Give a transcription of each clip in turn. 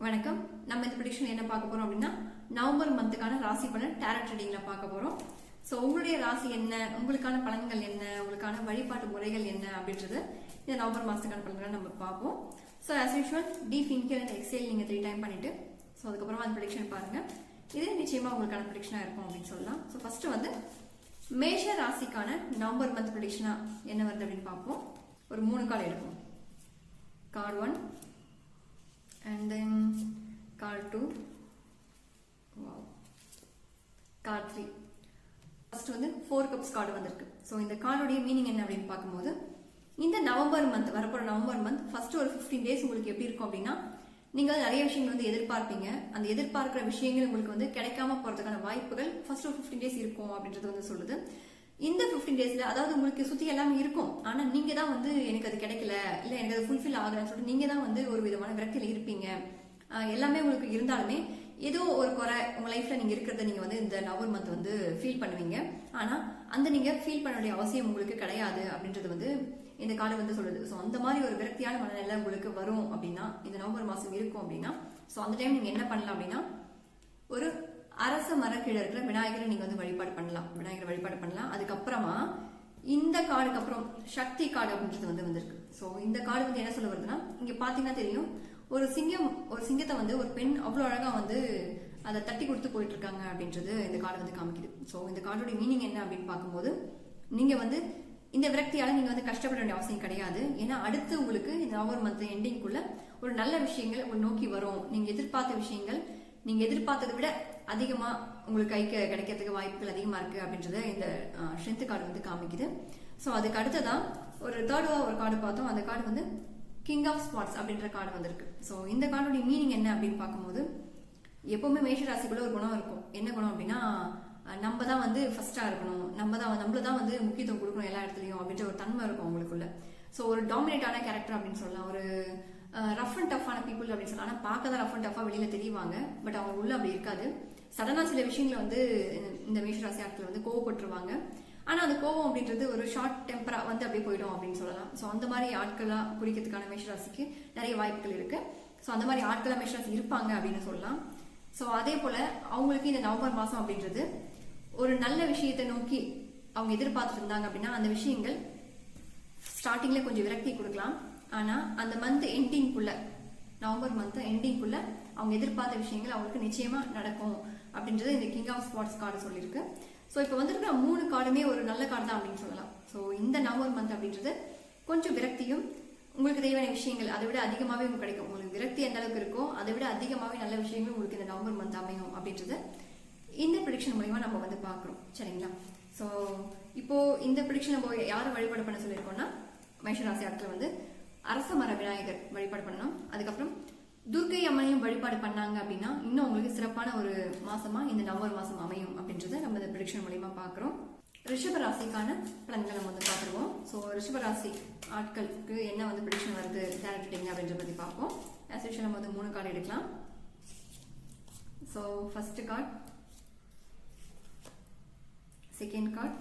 வணக்கம். நம்ம இந்த ப்ரெடிக்ஷன் என்ன பார்க்க போறோம் அப்படின்னா நவம்பர் மந்த்துக்கான ராசி பலன் டேரட் ரீடிங்ல பார்க்க போறோம். ஸோ உங்களுடைய ராசி என்ன, உங்களுக்கான பலன்கள் என்ன, உங்களுக்கான வழிபாட்டு முறைகள் என்ன அப்படின்றது இந்த நவம்பர் மாசத்துக்கான பலன்களை நம்ம பார்ப்போம். So as usual deep inhale and exhale நீங்க 3 டைம் பண்ணிட்டு ஸோ அதுக்கப்புறமா அந்த ப்ரெடிக்ஷன் பாருங்க. இது நிச்சயமா உங்களுக்கான ப்ரெடிக்ஷனா இருக்கும் அப்படின்னு சொல்லலாம். ஸோ ஃபர்ஸ்ட் வந்து மேஷ ராசிக்கான நவம்பர் மந்த் ப்ரெடிக்ஷனா என்ன வருது அப்படின்னு பார்ப்போம். ஒரு 3 கார்டு எடுப்போம். Card 1 and then card 2, wow, card 3. First வந்து 4 cups கார்டு வந்திருக்கு. ஸோ இந்த கார்டுடைய மீனிங் என்ன அப்படின்னு பார்க்கும்போது இந்த நவம்பர் மந்த் வரப்போற நவம்பர் மந்த் ஃபர்ஸ்ட் ஒரு 15 டேஸ் உங்களுக்கு எப்படி இருக்கும் அப்படின்னா நீங்க நிறைய விஷயங்கள் வந்து எதிர்பார்ப்பீங்க. அந்த எதிர்பார்க்கிற விஷயங்கள் உங்களுக்கு வந்து கிடைக்காம போறதுக்கான வாய்ப்புகள் ஃபர்ஸ்ட் ஒரு 15 டேஸ் இருக்கும் அப்படின்றது வந்து சொல்லுது. இந்த 15 டேஸ்ல அதாவது உங்களுக்கு சுத்தி எல்லாமே இருக்கும், ஆனா நீங்க தான் வந்து எனக்கு அது கிடைக்கல, இல்ல எனக்கு அது ஃபுல்ஃபில் ஆகலன்னு சொல்லிட்டு நீங்க தான் வந்து ஒரு விதமான விரக்தியில இருப்பீங்க. எல்லாமே உங்களுக்கு இருந்தாலுமே ஏதோ ஒரு குறை உங்க லைஃப்ல நீங்க இருக்கிறத நீங்க வந்து இந்த நவம்பர் மந்த் வந்து ஃபீல் பண்ணுவீங்க. ஆனா அந்த நீங்க ஃபீல் பண்ண வேண்டிய அவசியம் உங்களுக்கு கிடையாது அப்படின்றது வந்து இந்த கார்டு வந்து சொல்லுது. ஸோ அந்த மாதிரி ஒரு விரக்தியான மனநிலை உங்களுக்கு வரும் அப்படின்னா இந்த நவம்பர் மாசம் இருக்கும் அப்படின்னா ஸோ அந்த டைம் நீங்க என்ன பண்ணலாம் அப்படின்னா ஒரு அரச மரக்கீழ இருக்கிற விநாயகரை நீங்க வந்து வழிபாடு பண்ணலாம். விநாயகரை வழிபாடு பண்ணலாம். அதுக்கப்புறமா இந்த கார்டுக்கு அப்புறம் சக்தி கார்டு அப்படின்றது வந்து வந்திருக்கு. ஸோ இந்த கார்டு வந்து என்ன சொல்ல வருதுன்னா இங்க பாத்தீங்கன்னா தெரியும் ஒரு சிங்கத்தை வந்து ஒரு பெண் அவ்வளவு அழகா வந்து அதை தட்டி கொடுத்து போயிட்டு இருக்காங்க அப்படின்றது இந்த கார்டு வந்து காமிக்குது. ஸோ இந்த கார்டோட மீனிங் என்ன அப்படின்னு பார்க்கும்போது நீங்க வந்து இந்த விரக்தியால நீங்க வந்து கஷ்டப்பட வேண்டிய அவசியம் கிடையாது. ஏன்னா அடுத்து உங்களுக்கு இந்த நவம்பர் மந்த் எண்டிங்குள்ள ஒரு நல்ல விஷயங்கள் உங்களை நோக்கி வரும். நீங்க எதிர்பார்த்த விஷயங்கள் நீங்க எதிர்பார்த்ததை விட அதிகமா உங்களுக்கு கைக்கு கிடைக்கிறதுக்கு வாய்ப்புகள் அதிகமா இருக்கு அப்படின்றத இந்த ஸ்ட்ரென்த் கார்டு வந்து காமிக்குது. ஸோ அதுக்கு அடுத்ததான் ஒரு தேர்டா ஒரு கார்டு பார்த்தோம். அந்த கார்டு வந்து கிங் ஆஃப் ஸ்பாட்ஸ் அப்படின்ற கார்டு வந்திருக்கு. ஸோ இந்த கார்டோட மீனிங் என்ன அப்படின்னு பார்க்கும்போது எப்பவுமே மேஷ ராசிக்குள்ள ஒரு குணம் இருக்கும். என்ன குணம் அப்படின்னா நம்ம தான் வந்து ஃபர்ஸ்டா இருக்கணும், நம்மளதான் வந்து முக்கியத்துவம் கொடுக்கணும் எல்லா இடத்துலயும் அப்படின்ற ஒரு தன்மை இருக்கும் அவங்களுக்குள்ள. ஸோ ஒரு டாமினேட்டான கேரக்டர் அப்படின்னு சொல்லலாம். ஒரு ரஃப் அண்ட் டஃப்பான பீப்புள் அப்படின்னு சொல்லலாம். ஆனா பார்க்க தான் ரஃப் அண்ட் டஃபா வெளியில தெரியுவாங்க, பட் அவங்க உள்ள அப்படி இருக்காது. சடனா சில விஷயங்களை வந்து இந்த மேஷராசி ஆட்கள் வந்து கோவப்பட்டுருவாங்க. ஆனா அந்த கோவம் அப்படின்றது ஒரு ஷார்ட் டெம்பரா வந்து அப்படியே போயிடும் அப்படின்னு சொல்லலாம். ஸோ அந்த மாதிரி ஆட்களா குறிக்கிறதுக்கான மேஷராசிக்கு நிறைய வாய்ப்புகள் இருக்கு. ஸோ அந்த மாதிரி ஆட்களா மேஷராசி இருப்பாங்க அப்படின்னு சொல்லலாம். ஸோ அதே போல அவங்களுக்கு இந்த நவம்பர் மாசம் அப்படின்றது ஒரு நல்ல விஷயத்தை நோக்கி அவங்க எதிர்பார்த்துட்டு இருந்தாங்க அப்படின்னா அந்த விஷயங்கள் ஸ்டார்டிங்ல கொஞ்சம் விரக்தி கொடுக்கலாம். ஆனா அந்த மந்த் எண்டிங்குள்ள நவம்பர் மந்த் எண்டிங்குள்ள அவங்க எதிர்பார்த்த விஷயங்கள் அவங்களுக்கு நிச்சயமா நடக்கும் அப்படின்றது இந்த கிங் ஆஃப் ஸ்பாட்ஸ் கார்டு சொல்லியிருக்கு. ஸோ இப்போ வந்துருக்கிற 3 கார்டுமே ஒரு நல்ல கார்டு தான் அப்படின்னு சொல்லலாம். ஸோ இந்த நவம்பர் மந்த் அப்படின்றது கொஞ்சம் விரக்தியும் உங்களுக்கு தேவையான விஷயங்கள் அதை விட அதிகமாகவே உங்களுக்கு கிடைக்கும். உங்களுக்கு விரக்தி எந்த அளவுக்கு இருக்கோ அதை விட அதிகமாகவே நல்ல விஷயங்கள் உங்களுக்கு இந்த நவம்பர் மந்த் அமையும் அப்படின்றது இந்த ப்ரெடிக்ஷன் மூலமா நம்ம வந்து பார்க்குறோம். சரிங்களா? ஸோ இப்போ இந்த ப்ரெடிக்ஷன் நம்ம யாரை வழிபாடு பண்ண சொல்லியிருக்கோம்னா மேஷராசி ஆட்கள் வந்து அரச மர விநாயகர் வழிபாடு பண்ணணும். அதுக்கப்புறம் துர்க்கை அம்மனையும் வழிபாடு பண்ணாங்க அப்படின்னா இன்னும் உங்களுக்கு சிறப்பான ஒரு மாசமா இந்த நவம்பர் மாசம் அமையும் அப்படின்றத நம்ம இந்த ப்ரெடிக்ஷன் மூலமா பார்க்குறோம். ரிஷப ராசிக்கான பலன்களை நம்ம வந்து பார்த்துருவோம். ஸோ ரிஷப ராசி ஆட்களுக்கு என்ன வந்து ப்ரெடிக்ஷன் வருது டேரக்ட் ரீடிங் அப்படின்றத பத்தி பார்ப்போம். ஆஸ் யூஷுவல் நம்ம வந்து 3 கார்டு எடுக்கலாம். So first card, second card,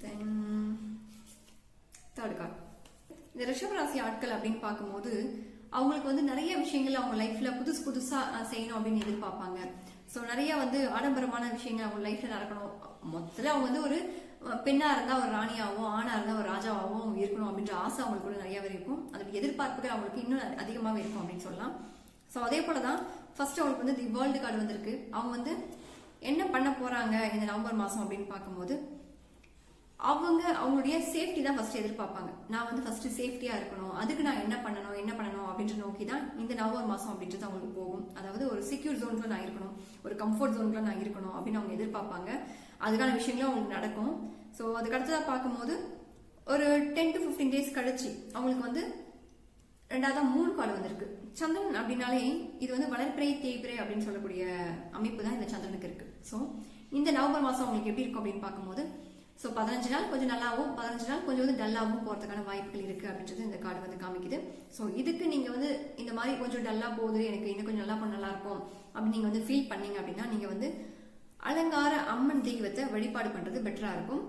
தென் தேர்ட் கார்டு. இந்த ரிஷபராசி ஆட்கள் அப்படின்னு பார்க்கும்போது அவங்களுக்கு வந்து நிறைய விஷயங்கள் அவங்க லைஃப்ல புதுசா செய்யணும் அப்படின்னு எதிர்பார்ப்பாங்க. ஸோ நிறைய வந்து ஆடம்பரமான விஷயங்கள் அவங்க லைஃப்ல நடக்கணும். மொத்தத்துல அவங்க வந்து ஒரு பெண்ணா இருந்தா ஒரு ராணியாவும் ஆணா இருந்தா ஒரு ராஜாவாகவும் அவங்க இருக்கணும் அப்படின்ற ஆசை அவங்களுக்குள்ள நிறையவே இருக்கும். அதோட எதிர்பார்ப்புகள் அவங்களுக்கு இன்னும் அதிகமாகவே இருக்கும் அப்படின்னு சொல்லலாம். ஸோ அதே போலதான் ஃபர்ஸ்ட் அவங்களுக்கு வந்து தி வேர்ல்டு கார்டு வந்திருக்கு. அவங்க வந்து என்ன பண்ண போறாங்க இந்த நவம்பர் மாசம் அப்படின்னு பார்க்கும்போது அவங்களுடைய சேஃப்டி தான் ஃபர்ஸ்ட் எதிர்பார்ப்பாங்க. நான் வந்து ஃபர்ஸ்ட் சேஃப்டியா இருக்கணும், அதுக்கு நான் என்ன பண்ணணும் அப்படின்ற நோக்கி தான் இந்த நவம்பர் மாசம் அப்படின்றது அவங்களுக்கு போகும். அதாவது ஒரு செக்யூர் ஜோன்ல நான் இருக்கணும், ஒரு கம்ஃபர்ட் ஜோன்ல நான் இருக்கணும் அப்படின்னு அவங்க எதிர்பார்ப்பாங்க. அதுக்கான விஷயங்களும் அவங்களுக்கு நடக்கும். ஸோ அதுக்கு அடுத்ததா பார்க்கும்போது ஒரு 10 to 15 டேஸ் கழிச்சு அவங்களுக்கு வந்து ரெண்டாவதா 3 கார்டு வந்திருக்கு. சந்திரன் அப்படின்னாலே இது வந்து வளர்ப்பிறை தேய்பிறை அப்படின்னு சொல்லக்கூடிய அமைப்பு தான் இந்த சந்திரனுக்கு இருக்கு. ஸோ இந்த நவம்பர் மாசம் அவங்களுக்கு எப்படி இருக்கும் அப்படின்னு பார்க்கும்போது ஸோ 15 நாள் கொஞ்சம் நல்லாவும் 15 நாள் கொஞ்சம் வந்து டல்லாவும் போறதுக்கான வாய்ப்புகள் இருக்கு அப்படின்றது இந்த கார்டு வந்து காமிக்குது. ஸோ இதுக்கு நீங்க வந்து இந்த மாதிரி கொஞ்சம் டல்லா போகுது, எனக்கு இன்னும் கொஞ்சம் நல்லா இருக்கும் அப்படின்னு நீங்க வந்து ஃபீல் பண்ணீங்க அப்படின்னா நீங்க வந்து அலங்கார அம்மன் தெய்வத்தை வழிபாடு பண்றது பெட்டரா இருக்கும்.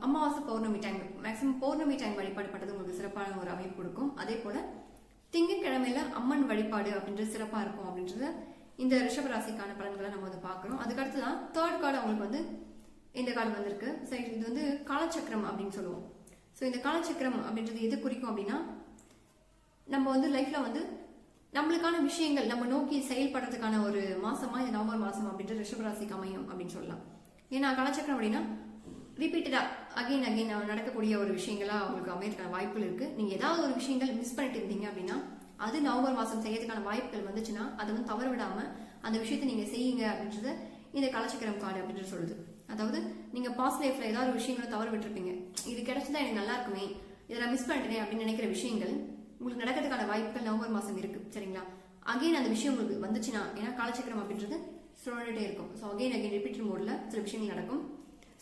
அமாவாசை பௌர்ணமி டைம் மேக்சிமம் பௌர்ணமி டைம் வழிபாடு பண்றது உங்களுக்கு சிறப்பான ஒரு அமைப்பு கொடுக்கும். அதே போல திங்கட்கிழமையில அம்மன் வழிபாடு அப்படின்றது சிறப்பா இருக்கும் அப்படின்றது இந்த ரிஷபராசிக்கான பலன்களை நம்ம வந்து பார்க்குறோம். அதுக்கடுத்து தான் தேர்ட் கார்டு அவங்களுக்கு வந்து இந்த கார்டு வந்திருக்கு. சரி, இது வந்து காலச்சக்கரம் அப்படின்னு சொல்லுவோம். ஸோ இந்த காலச்சக்கரம் அப்படின்றது எது குறிக்கும் அப்படின்னா, நம்ம வந்து லைஃப்ல வந்து நம்மளுக்கான விஷயங்கள் நம்ம நோக்கி செயல்படுறதுக்கான ஒரு மாசமா இந்த நவம்பர் மாசம் அப்படின்றது ரிஷபராசிக்கு அமையும் அப்படின்னு சொல்லலாம். ஏன்னா காலச்சக்கரம் அப்படின்னா ரிப்பீட்டடா அகைன் நடக்கக்கூடிய ஒரு விஷயங்களா அவங்களுக்கு அமையறதுக்கான வாய்ப்புகள் இருக்கு. நீங்க ஏதாவது ஒரு விஷயங்கள் மிஸ் பண்ணிட்டு இருந்தீங்க அப்படின்னா அது நவம்பர் மாசம் செய்யறதுக்கான வாய்ப்புகள் வந்துச்சுன்னா அதை வந்து தவற விடாம அந்த விஷயத்தை நீங்க செய்யுங்க அப்படின்றது இந்த காலச்சக்கரம் கார்டு அப்படின்றது சொல்லுது. அதாவது நீங்க பாஸ்ட் லைஃப்ல ஏதாவது ஒரு விஷயங்களை தவற விட்டுருப்பீங்க, இது கிடைச்சதா எனக்கு நல்லா இருக்குமே, இதை நான் மிஸ் பண்ணிட்டேன் அப்படின்னு நினைக்கிற விஷயங்கள் உங்களுக்கு நடக்கிறதுக்கான வாய்ப்புகள் நவம்பர் மாசம் இருக்கு. சரிங்களா? அகைன் அந்த விஷயம் உங்களுக்கு வந்துச்சுன்னா, ஏன்னா காலச்சக்கரம் அப்படின்றது சுழண்டுட்டே இருக்கும். ஸோ அகைன் ரிப்பீட்டட் மோட்ல சில விஷயங்கள் நடக்கும்.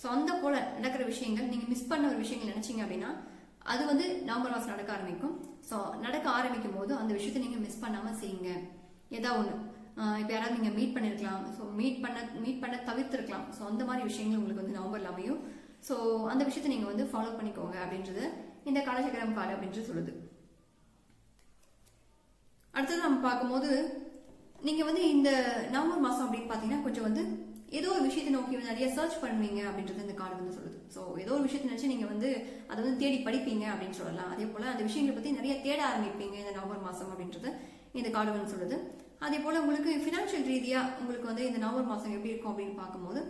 ஸோ அந்த போல நடக்கிற விஷயங்கள் நீங்க மிஸ் பண்ண ஒரு விஷயங்கள் நினைச்சீங்க அப்படின்னா அது வந்து நவம்பர் மாசம் நடக்க ஆரம்பிக்கும். ஸோ நடக்க ஆரம்பிக்கும் போது அந்த விஷயத்தை நீங்க மிஸ் பண்ணாம செய்யுங்க. ஏதாவது ஒன்று இப்போ யாராவது நீங்க மீட் பண்ணிருக்கலாம், ஸோ மீட் பண்ண தவிர்த்திருக்கலாம். ஸோ அந்த மாதிரி விஷயங்கள் உங்களுக்கு வந்து நவம்பர்ல அமையும். ஸோ அந்த விஷயத்தை நீங்க வந்து ஃபாலோ பண்ணிக்கோங்க அப்படின்றது இந்த காலச்சக்கரம் கார்டு அப்படின்றது சொல்லுது. அடுத்தது நம்ம பார்க்கும்போது நீங்க வந்து இந்த நவம்பர் மாசம் அப்படின்னு பாத்தீங்கன்னா கொஞ்சம் வந்து ஏதோ ஒரு விஷயத்தை நோக்கி நிறைய சர்ச் பண்ணுவீங்க அப்படின்றது இந்த கார்டு வந்து சொல்லுது. ஸோ ஏதோ ஒரு விஷயத்தை நினைச்சு நீங்க வந்து அதை வந்து தேடி படிப்பீங்க அப்படின்னு சொல்லலாம். அதே போல அந்த விஷயங்களை பத்தி நிறைய தேட ஆரம்பிப்பீங்க இந்த நவம்பர் மாசம் அப்படின்றது இந்த கார்டு வந்து சொல்லுது. அதே போல உங்களுக்கு பினான்சியல் ரீதியா உங்களுக்கு வந்து இந்த நவம்பர் மாசம் எப்படி இருக்கும் அப்படின்னு பார்க்கும்போது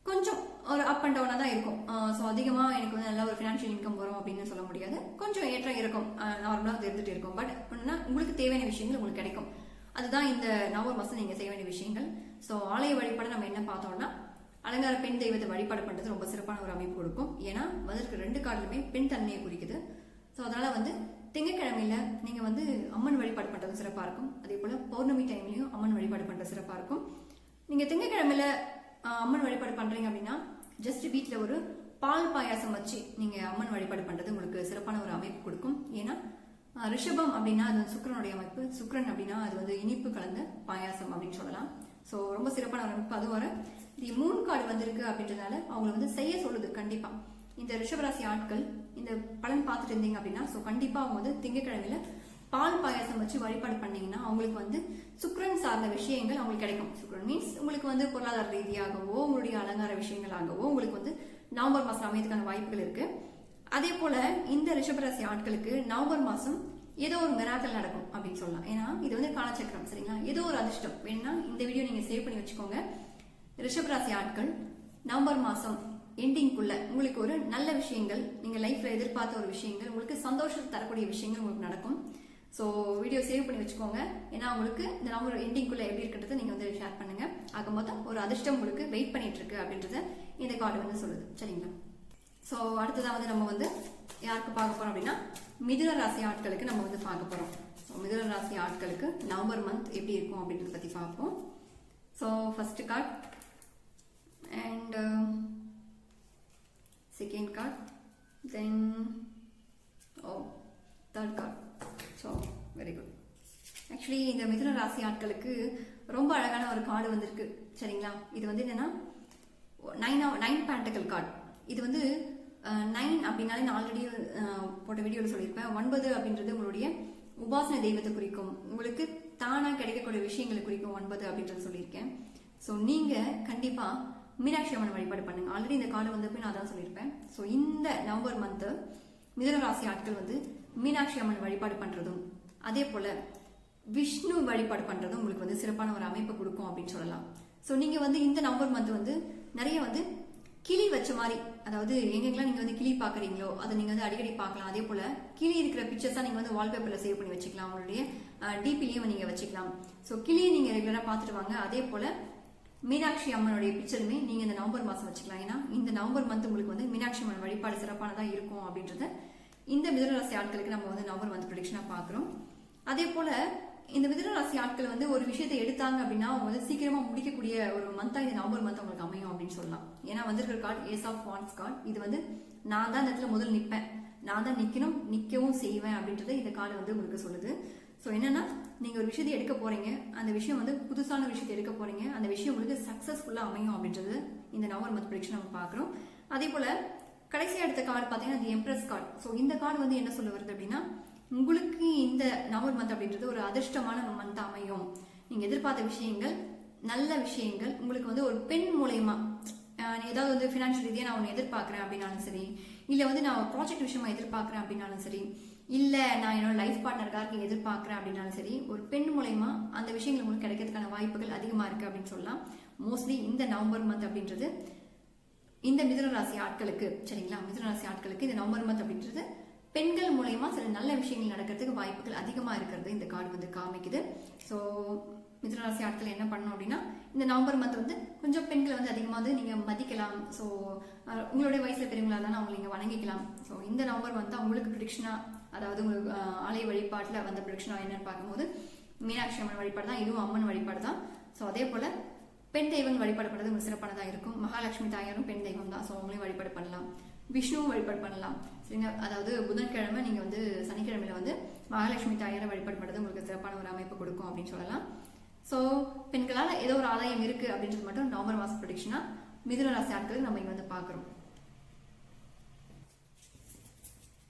கொஞ்சம் ஒரு அப் அண்ட் டவுனா தான் இருக்கும். ஸோ அதிகமா எனக்கு வந்து நல்ல ஒரு பினான்சியல் இன்கம் வரும் அப்படின்னு சொல்ல முடியாது. கொஞ்சம் ஏற்றம் இருக்கும், நார்மலா இருந்துட்டு இருக்கும். பட் என்னன்னா உங்களுக்கு தேவையான விஷயங்கள் உங்களுக்கு கிடைக்கும். அதுதான் இந்த நவம்பர் மாசம் நீங்க செய்ய வேண்டிய விஷயங்கள். ஸோ ஆலய வழிபாடு நம்ம என்ன பார்த்தோம்னா அலங்கார பெண் தெய்வத்தை வழிபாடு பண்றது ரொம்ப சிறப்பான ஒரு அமைப்பு கொடுக்கும். ஏன்னா வந்திருக்க 2 கார்டுலுமே பெண் தன்மையை குறிக்குது. ஸோ அதனால வந்து திங்கட்கிழமையில நீங்க வந்து அம்மன் வழிபாடு பண்றது சிறப்பா இருக்கும். அதே போல பௌர்ணமி டைம்லயும் அம்மன் வழிபாடு பண்றது சிறப்பா இருக்கும். நீங்க திங்கட்கிழமையில அம்மன் வழிபாடு பண்றீங்க அப்படின்னா ஜஸ்ட் வீட்டுல ஒரு பால் பாயாசம் வச்சு நீங்க அம்மன் வழிபாடு பண்றது உங்களுக்கு சிறப்பான ஒரு அமைப்பு கொடுக்கும். ஏன்னா ரிஷபம் அப்படின்னா அது சுக்கிரனுடைய அமைப்பு. சுக்கிரன் அப்படின்னா அது வந்து இனிப்பு கலந்த பாயாசம் அப்படின்னு சொல்லலாம். ஸோ ரொம்ப சிறப்பான ஒரு அமைப்பு. அது வர தி மூன் கார்டு வந்திருக்கு அப்படின்றதுனால அவங்களை வந்து செய்ய சொல்லுது. கண்டிப்பா இந்த ரிஷபராசி ஆட்கள் இந்த பலன் பார்த்துட்டு இருந்தீங்க அப்படின்னா ஸோ கண்டிப்பா அவங்க வந்து திங்கட்கிழமையில பால் பாயாசம் வச்சு வழிபாடு பண்ணீங்கன்னா அவங்களுக்கு வந்து சுக்கிரன் சார்ந்த விஷயங்கள் அவங்களுக்கு கிடைக்கும். சுக்கிரன் மீன்ஸ் உங்களுக்கு வந்து பொருளாதார ரீதியாகவோ உங்களுடைய அலங்கார விஷயங்களாகவோ உங்களுக்கு வந்து நவம்பர் மாசம் அமையதுக்கான வாய்ப்புகள் இருக்கு. அதே போல இந்த ரிஷபராசி ஆட்களுக்கு நவம்பர் மாசம் ஏதோ ஒரு மிராக்கல் நடக்கும் அப்படின்னு சொல்லலாம். ஏன்னா இது வந்து காலச்சக்கரம். சரிங்களா? ஏதோ ஒரு அதிர்ஷ்டம் வேணும்னா இந்த வீடியோ நீங்க சேவ் பண்ணி வச்சுக்கோங்க. ரிஷபராசி ஆட்கள் நவம்பர் மாசம் எண்டிங்குள்ள உங்களுக்கு ஒரு நல்ல விஷயங்கள், நீங்க லைஃப்ல எதிர்பார்த்த ஒரு விஷயங்கள், உங்களுக்கு சந்தோஷத்தை தரக்கூடிய விஷயங்கள் உங்களுக்கு நடக்கும். ஸோ வீடியோ சேவ் பண்ணி வச்சுக்கோங்க. ஏன்னா உங்களுக்கு இந்த நவம்பர் எண்டிங்குள்ள எப்படி இருக்கிறத நீங்க வந்து ஷேர் பண்ணுங்க. ஆக மொத்தம் ஒரு அதிர்ஷ்டம் உங்களுக்கு வெயிட் பண்ணிட்டு இருக்கு அப்படின்றத இந்த கார்டு வந்து சொல்லுது. சரிங்களா? ஸோ அடுத்ததான் வந்து நம்ம வந்து யாருக்கு பார்க்க போறோம் அப்படின்னா மிதுன ராசி ஆட்களுக்கு நம்ம வந்து பார்க்க போறோம். ஸோ மிதுன ராசி ஆட்களுக்கு நவம்பர் மந்த் எப்படி இருக்கும் அப்படின்றத பத்தி பார்ப்போம். So first card and second card, then third card. So very good. Actually இந்த மிதுன ராசி ஆட்களுக்கு ரொம்ப அழகான ஒரு கார்டு வந்திருக்கு. சரிங்களா? இது வந்து என்னன்னா 9 பேண்டக்கல் கார்டு. இது வந்து 9 அப்படின்னாலே நான் ஆல்ரெடி போட்ட வீடியோவில் சொல்லியிருப்பேன். 9 அப்படின்றது உங்களுடைய உபாசன தெய்வத்தை குறிக்கும், உங்களுக்கு தானா கிடைக்கக்கூடிய விஷயங்களை குறிக்கும் 9 அப்படின்றது சொல்லியிருக்கேன். ஸோ நீங்க கண்டிப்பா மீனாட்சி அம்மன் வழிபாடு பண்ணுங்க. ஆல்ரெடி இந்த கார்டு வந்தப்போ நான் அதான் சொல்லியிருப்பேன். ஸோ இந்த நவம்பர் மந்த் மிதுன ராசி ஆட்கள் வந்து மீனாட்சி அம்மன் வழிபாடு பண்றதும் அதே போல விஷ்ணு வழிபாடு பண்றதும் உங்களுக்கு வந்து சிறப்பான ஒரு அமைப்பு கொடுக்கும் அப்படின்னு சொல்லலாம். ஸோ நீங்க வந்து இந்த நவம்பர் மந்த் வந்து நிறைய வந்து கிளி வச்ச மாதிரி, அதாவது எங்கெங்கெல்லாம் நீங்க வந்து கிளி பாக்குறீங்களோ அதை நீங்க வந்து அடிக்கடி பார்க்கலாம். அதே போல கிளி இருக்கிற பிக்சர்ஸா நீங்க வந்து வால்பேப்பர்ல சேவ் பண்ணி வச்சுக்கலாம், உங்களுடைய டிபிலையும் நீங்க வச்சுக்கலாம். ஸோ கிளியை நீங்க ரெகுலரா பார்த்துட்டு வாங்க. அதே போல மீனாட்சி அம்மனுடைய பிக்சருமே நீங்க இந்த நவம்பர் மாசம் வச்சுக்கலாம். ஏன்னா இந்த நவம்பர் மந்த் உங்களுக்கு வந்து மீனாட்சி அம்மன் வழிபாடு சிறப்பானதா இருக்கும் அப்படின்றத இந்த மிதுன ராசி ஆட்களுக்கு நம்ம வந்து நவம்பர் மந்த் ப்ரெடிக்ஷனா பாக்குறோம். அதே போல இந்த மிதுன ராசி ஆட்கள் வந்து ஒரு விஷயத்தை எடுத்தாங்க அப்படின்னா அவங்க வந்து சீக்கிரமா முடிக்கக்கூடிய ஒரு மந்தா இந்த நவம்பர் மந்த் உங்களுக்கு அமையும் அப்படின்னு சொல்லலாம். ஏன்னா வந்திருக்கிற card ace of wands card. இது வந்து நான் தான் இந்த இடத்துல முதல் நிற்பேன், நான் தான் நிக்கணும், நிக்கவும் செய்வேன் அப்படின்றத இந்த கார்டு வந்து உங்களுக்கு சொல்லுது. ஸோ என்னன்னா நீங்க ஒரு விஷயத்தை எடுக்க போறீங்க, அந்த விஷயம் வந்து புதுசான விஷயத்தை எடுக்க போறீங்க, அந்த விஷயம் உங்களுக்கு சக்சஸ்ஃபுல்லா அமையும் அப்படின்றது இந்த நவம்பர் மந்த் ப்ரெடிக்ஷன் நம்ம பாக்குறோம். அதே போல கடைசியா எடுத்த கார்டு பாத்தீங்கன்னா தி எம்ப்ரஸ் கார்டு. ஸோ இந்த கார்டு வந்து என்ன சொல்ல வருது அப்படின்னா உங்களுக்கு இந்த நவம்பர் மந்த் அப்படின்றது ஒரு அதிர்ஷ்டமான மந்த் அமையும். நீங்க எதிர்பார்த்த விஷயங்கள், நல்ல விஷயங்கள் உங்களுக்கு வந்து ஒரு பெண் மூலயமா ஏதாவது வந்து ஃபினான்ஷியல் ரீதியாக நான் ஒன்று எதிர்பார்க்குறேன் அப்படின்னாலும் சரி, இல்லை வந்து நான் ப்ராஜெக்ட் விஷயமா எதிர்பார்க்குறேன் அப்படின்னாலும் சரி, இல்லை நான் என்னோட லைஃப் பார்ட்னருக்காக எதிர்பார்க்குறேன் அப்படின்னாலும் சரி, ஒரு பெண் மூலயமா அந்த விஷயங்கள் உங்களுக்கு கிடைக்கிறதுக்கான வாய்ப்புகள் அதிகமாக இருக்குது அப்படின்னு சொல்லலாம். மோஸ்ட்லி இந்த நவம்பர் மந்த் அப்படின்றது இந்த மிதுன ராசி ஆட்களுக்கு, சரிங்களா, மிதுன ராசி ஆட்களுக்கு இந்த நவம்பர் மந்த் அப்படின்றது பெண்கள் மூலயமா சில நல்ல விஷயங்கள் நடக்கிறதுக்கு வாய்ப்புகள் அதிகமாக இருக்கிறது இந்த கார்டு வந்து காமிக்குது. ஸோ மிதுன ராசி ஆட்கள் என்ன பண்ணணும் அப்படின்னா, இந்த நவம்பர் மந்த் வந்து கொஞ்சம் பெண்களை வந்து அதிகமாக வந்து நீங்கள் மதிக்கலாம். ஸோ உங்களுடைய வயசுல பெரியவங்களா இருந்தாலும் அவங்களை நீங்கள் வணங்கிக்கலாம். ஸோ இந்த நவம்பர் மந்த் உங்களுக்கு ப்ரிடிக்ஷனாக, அதாவது உங்களுக்கு ஆலய வழிபாட்டில் வந்த ப்ரிடிக்ஷனாக என்னன்னு பார்க்கும்போது மீனாட்சி அம்மன் வழிபாடு தான், இதுவும் அம்மன் வழிபாடு தான். ஸோ அதே போல் பெண் தெய்வங்கள் வழிபாடுபடுறது உங்களுக்கு சிறப்பானதாக இருக்கும். மகாலட்சுமி தாயாரும் பெண் தெய்வம் தான். ஸோ அவங்களையும் வழிபாடு பண்ணலாம், விஷ்ணுவும் வழிபாடு பண்ணலாம், சரிங்க. அதாவது புதன்கிழமை நீங்கள் வந்து சனிக்கிழமையில வந்து மகாலட்சுமி தாயாரை வழிபாடு பண்ணுறது உங்களுக்கு சிறப்பான ஒரு அமைப்பு கொடுக்கும் அப்படின்னு சொல்லலாம். ஸோ பெண்களால் ஏதோ ஒரு ஆதாயம் இருக்குது அப்படின்றது மட்டும் நவம்பர் மாதம் ப்ரெடிக்ஷனா மிதுன ராசி ஆட்களுக்கு நம்ம இங்கே வந்து பார்க்குறோம்.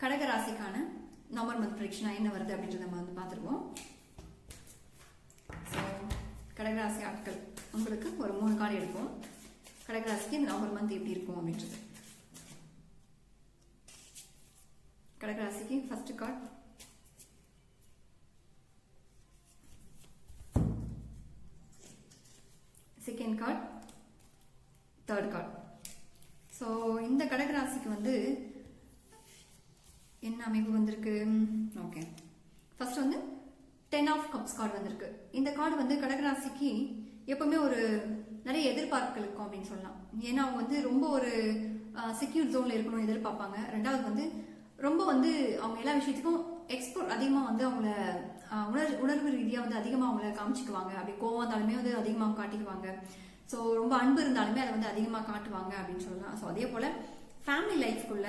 கடக ராசிக்கான நவம்பர் மந்த் ப்ரெடிக்ஷனா என்ன வருது அப்படின்றத நம்ம வந்து பார்த்துருவோம். ஸோ கடகராசி ஆட்கள் உங்களுக்கு ஒரு 3 கார்டு எடுப்போம். கடகராசிக்கு இந்த நவம்பர் மந்த் எப்படி இருக்கும் அப்படின்றது. கடகராசிக்கு first card, second card, third card. So இந்த கடகராசிக்கு வந்து என்ன அமைப்பு வந்திருக்கு? ஓகே, ஃபர்ஸ்ட் வந்து 10 ஆஃப் கப்ஸ் கார்டு வந்திருக்கு. இந்த கார்டு வந்து கடகராசிக்கு எப்பவுமே ஒரு நிறைய எதிர்பார்ப்புகள் இருக்கும் அப்படின்னு சொல்லலாம். ஏன்னா அவங்க வந்து ரொம்ப ஒரு செக்யூர் ஜோன்ல இருக்கணும்னு எதிர்பார்ப்பாங்க. ரெண்டாவது வந்து ரொம்ப வந்து அவங்க எல்லா விஷயத்துக்கும் எக்ஸ்போர்ட் அதிகமாக வந்து அவங்கள உணர்வு ரீதியாக வந்து அதிகமாக அவங்கள காமிச்சிக்குவாங்க. அப்படி கோவம் இருந்தாலுமே வந்து அதிகமாக காட்டிக்குவாங்க. ஸோ ரொம்ப அன்பு இருந்தாலுமே அதை வந்து அதிகமாக காட்டுவாங்க அப்படின்னு சொல்லலாம். ஸோ அதே போல ஃபேமிலி லைஃப்குள்ள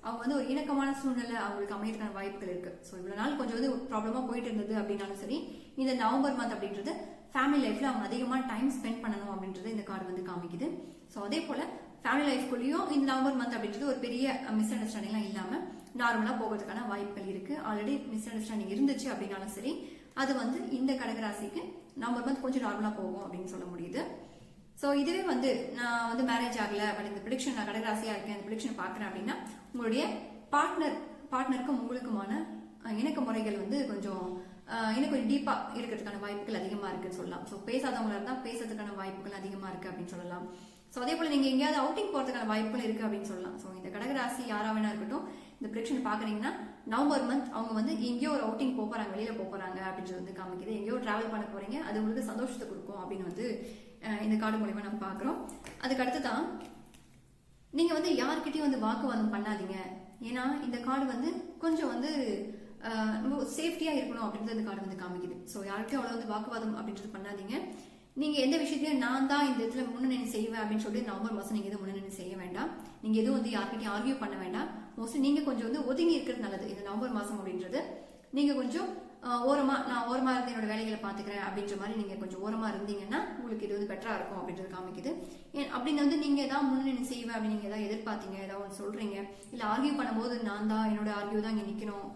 அவங்க வந்து ஒரு இணக்கமான சூழ்நிலை அவங்களுக்கு அமையறதுக்கான வாய்ப்புகள் இருக்கு. ஸோ இவ்வளவு நாள் கொஞ்சம் வந்து ப்ராப்ளமா போயிட்டு இருந்தது அப்படின்னாலும் சரி, இந்த நவம்பர் மந்த் அப்படின்றது ஃபேமிலி லைஃப்ல அவங்க அதிகமாக டைம் ஸ்பெண்ட் பண்ணணும் அப்படின்றது இந்த கார்டு வந்து காமிக்குது. ஸோ அதே போல ஃபேமிலி லைஃப்குள்ளேயும் இந்த நவம்பர் மந்த் அப்படின்றது ஒரு பெரிய மிஸ் அண்டர்ஸ்டாண்டிங்லாம் இல்லாம நார்மலா போகிறதுக்கான வாய்ப்புகள் இருக்கு. ஆல்ரெடி மிஸ் அண்டர்ஸ்டாண்டிங் இருந்துச்சு அப்படின்னாலும் சரி, அது வந்து இந்த கடகராசிக்கு நவம்பர் மந்த் கொஞ்சம் நார்மலா போகும் அப்படின்னு சொல்ல முடியுது. ஸோ இதுவே வந்து நான் வந்து மேரேஜ் ஆகல, பட் இந்த ப்ரெடிக்ஷன் நான் கடகராசியா இருக்கேன், இந்த ப்ரெடிக்ஷன் பாக்குறேன் அப்படின்னா உங்களுடைய பார்ட்னருக்கும் உங்களுக்குமான இணக்க முறைகள் வந்து கொஞ்சம் இன்னும் கொஞ்சம் டீப்பா இருக்கிறதுக்கான வாய்ப்புகள் அதிகமா இருக்குன்னு சொல்லலாம். ஸோ பேசாதவங்களா இருந்தா பேசுறதுக்கான வாய்ப்புகள் அதிகமா இருக்கு அப்படின்னு சொல்லலாம். ஸோ அதே போல நீங்க எங்கேயாவது அவுட்டிங் போறதுக்கான வாய்ப்புகள் இருக்கு அப்படின்னு சொல்லலாம். ஸோ இந்த கடகராசி யாரா வேணா இருக்கட்டும், இந்த ப்ரெடிக்ஷன் பாக்குறீங்கன்னா நவம்பர் மந்த் அவங்க வந்து எங்கேயோ ஒரு அவுட்டிங் போறாங்க, வெளியில போறாங்க அப்படின்றது வந்து காமிக்குது. எங்கேயோ டிராவல் பண்ண போறீங்க, அது உங்களுக்கு சந்தோஷத்தை கொடுக்கும் அப்படின்னு வந்து இந்த கார்டு மூலமா நம்ம பாக்குறோம். அதுக்கு அடுத்துதான் நீங்க வந்து யார்கிட்டயும் வந்து வாக்குவாதம் பண்ணாதீங்க. ஏன்னா இந்த கார்டு வந்து கொஞ்சம் வந்து சேஃப்டியா இருக்கணும் அப்படின்றது இந்த கார்டு வந்து காமிக்குது. ஸோ யாருக்கும் அவ்வளவு வந்து வாக்குவாதம் அப்படின்றது பண்ணாதீங்க. நீங்க எந்த விஷயத்தையும் நான் தான் இந்த இடத்துல முன்னணி செய்வேன் அப்படின்னு சொல்லி நவம்பர் மாசம் நீங்க எதுவும் முன்னணி செய்ய வேண்டாம். நீங்க எதுவும் வந்து யார்கிட்டயும் ஆர்கியூ பண்ண வேண்டாம். மோஸ்ட்லி நீங்க கொஞ்சம் வந்து ஒதுங்கி இருக்கிறது நல்லது. இந்த நவம்பர் மாசம் அப்படின்றது நீங்க கொஞ்சம் நான் ஓரமா இருந்து என்னோட வேலைகளை பாத்துக்கிறேன் அப்படின்ற மாதிரி நீங்க கொஞ்சம் ஓரமா இருந்தீங்கன்னா உங்களுக்கு இது வந்து பெட்டரா இருக்கும் அப்படின்றது காமிக்குது. அப்படின்னு வந்து நீங்க ஏதாவது முன்னணி செய்வேன் அப்படின்னு நீங்க ஏதாவது எதிர்பார்த்தீங்க, ஏதாவது சொல்றீங்க, இல்ல ஆர்கியூ பண்ணும்போது நான் தான் என்னோட ஆர்கியூ தான் இங்க நிக்கணும்,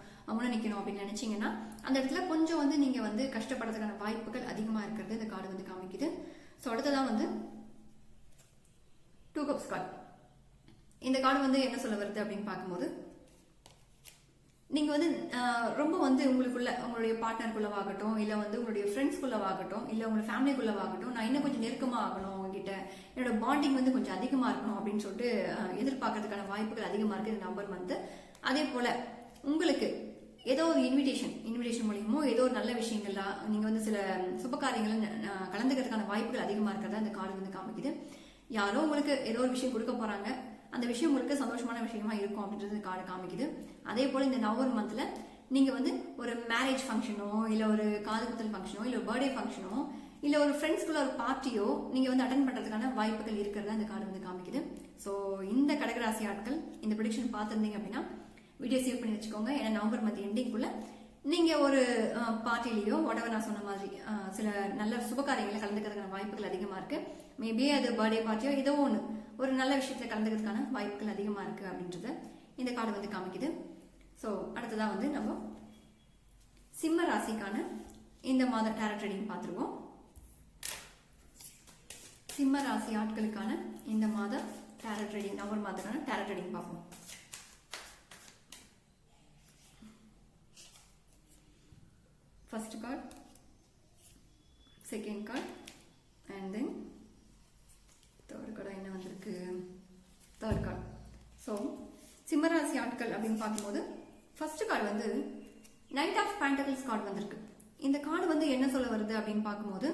நிக்கணும் அப்படின்னு நினைச்சீங்கன்னா அந்த இடத்துல கொஞ்சம் வந்து நீங்க வந்து கஷ்டப்படுறதுக்கான வாய்ப்புகள் அதிகமா இருக்கிறது இந்த கார்டு வந்து காமிக்குது. ஸோ அடுத்ததான் வந்து 2 கப்ஸ் கார்டு. இந்த கார்டு வந்து என்ன சொல்ல வருது அப்படின்னு பார்க்கும்போது, நீங்க வந்து ரொம்ப வந்து உங்களுடைய பார்ட்னருக்குள்ளவாகட்டும், இல்ல வந்து உங்களுடைய ஃப்ரெண்ட்ஸ்குள்ளவாகட்டும், இல்ல உங்க ஃபேமிலிக்குள்ளவாகட்டும், நான் இன்னும் கொஞ்சம் நெருக்கமா ஆகணும், உங்ககிட்ட என்னோட பாண்டிங் வந்து கொஞ்சம் அதிகமா இருக்கணும் அப்படின்னு சொல்லிட்டு எதிர்பார்க்கறதுக்கான வாய்ப்புகள் அதிகமா இருக்கு இந்த நவம்பர் மந்த். அதே போல உங்களுக்கு ஏதோ ஒரு இன்விடேஷன் மூலியமோ ஏதோ ஒரு நல்ல விஷயங்கள்ல நீங்க வந்து சில சுப காரியங்கள் கலந்துக்கிறதுக்கான வாய்ப்புகள் அதிகமா இருக்கிறதா இந்த கார்டு வந்து காமிக்குது. யாரோ உங்களுக்கு ஏதோ ஒரு விஷயம் கொடுக்க போறாங்க, அந்த விஷயம் உங்களுக்கு சந்தோஷமான விஷயமா இருக்கும் அப்படின்றது கார்டு காமிக்குது. அதே போல இந்த நவம்பர் மந்த்ல நீங்க வந்து ஒரு மேரேஜ் ஃபங்க்ஷனோ, இல்ல ஒரு காது குத்தல் ஃபங்க்ஷனோ, இல்ல பர்த்டே ஃபங்க்ஷனோ, இல்ல ஒரு ஃப்ரெண்ட்ஸ்குள்ள ஒரு பார்ட்டியோ நீங்க வந்து அட்டென்ட் பண்றதுக்கான வாய்ப்புகள் இருக்கிறதா இந்த கார்டு வந்து காமிக்குது. ஸோ இந்த கடகராசி ஆட்கள் இந்த ப்ரெடிக்ஷன் பார்த்துருந்தீங்க அப்படின்னா வீடியோ சேவ் பண்ணி வச்சுக்கோங்க. ஏன்னா நவம்பர் மந்த் எண்டிங்குள்ள நீங்க ஒரு பார்ட்டிலேயோ உடவை நான் சொன்ன மாதிரி சில நல்ல சுபகாரியங்களை கலந்துக்கிறதுக்கான வாய்ப்புகள் அதிகமா இருக்கு. மேபி அது பர்த்டே பார்ட்டியோ ஏதோ ஒன்று ஒரு நல்ல விஷயத்துல கலந்துக்கிறதுக்கான வாய்ப்புகள் அதிகமா இருக்கு அப்படின்றத இந்த கார்டு வந்து காமிக்குது. ஸோ அடுத்ததான் வந்து நம்ம சிம்ம ராசிக்கான இந்த மாத டாரட் ரீடிங் பார்த்துருவோம். சிம்ம ராசி ஆட்களுக்கான இந்த மாத டாரட் ரீடிங், நவம்பர் மாதத்துக்கான டாரட் ரீடிங் பார்ப்போம். First card, second card and then third card என்ன வந்திருக்கு, தேர்ட் கார்டு. ஸோ சிம்மராசி ஆட்கள் அப்படின்னு பார்க்கும்போது ஃபர்ஸ்ட் கார்டு வந்து நைட் ஆஃப் பேண்டகிள்ஸ் கார்டு வந்திருக்கு. இந்த கார்டு வந்து என்ன சொல்ல வருது அப்படின்னு பார்க்கும்போது,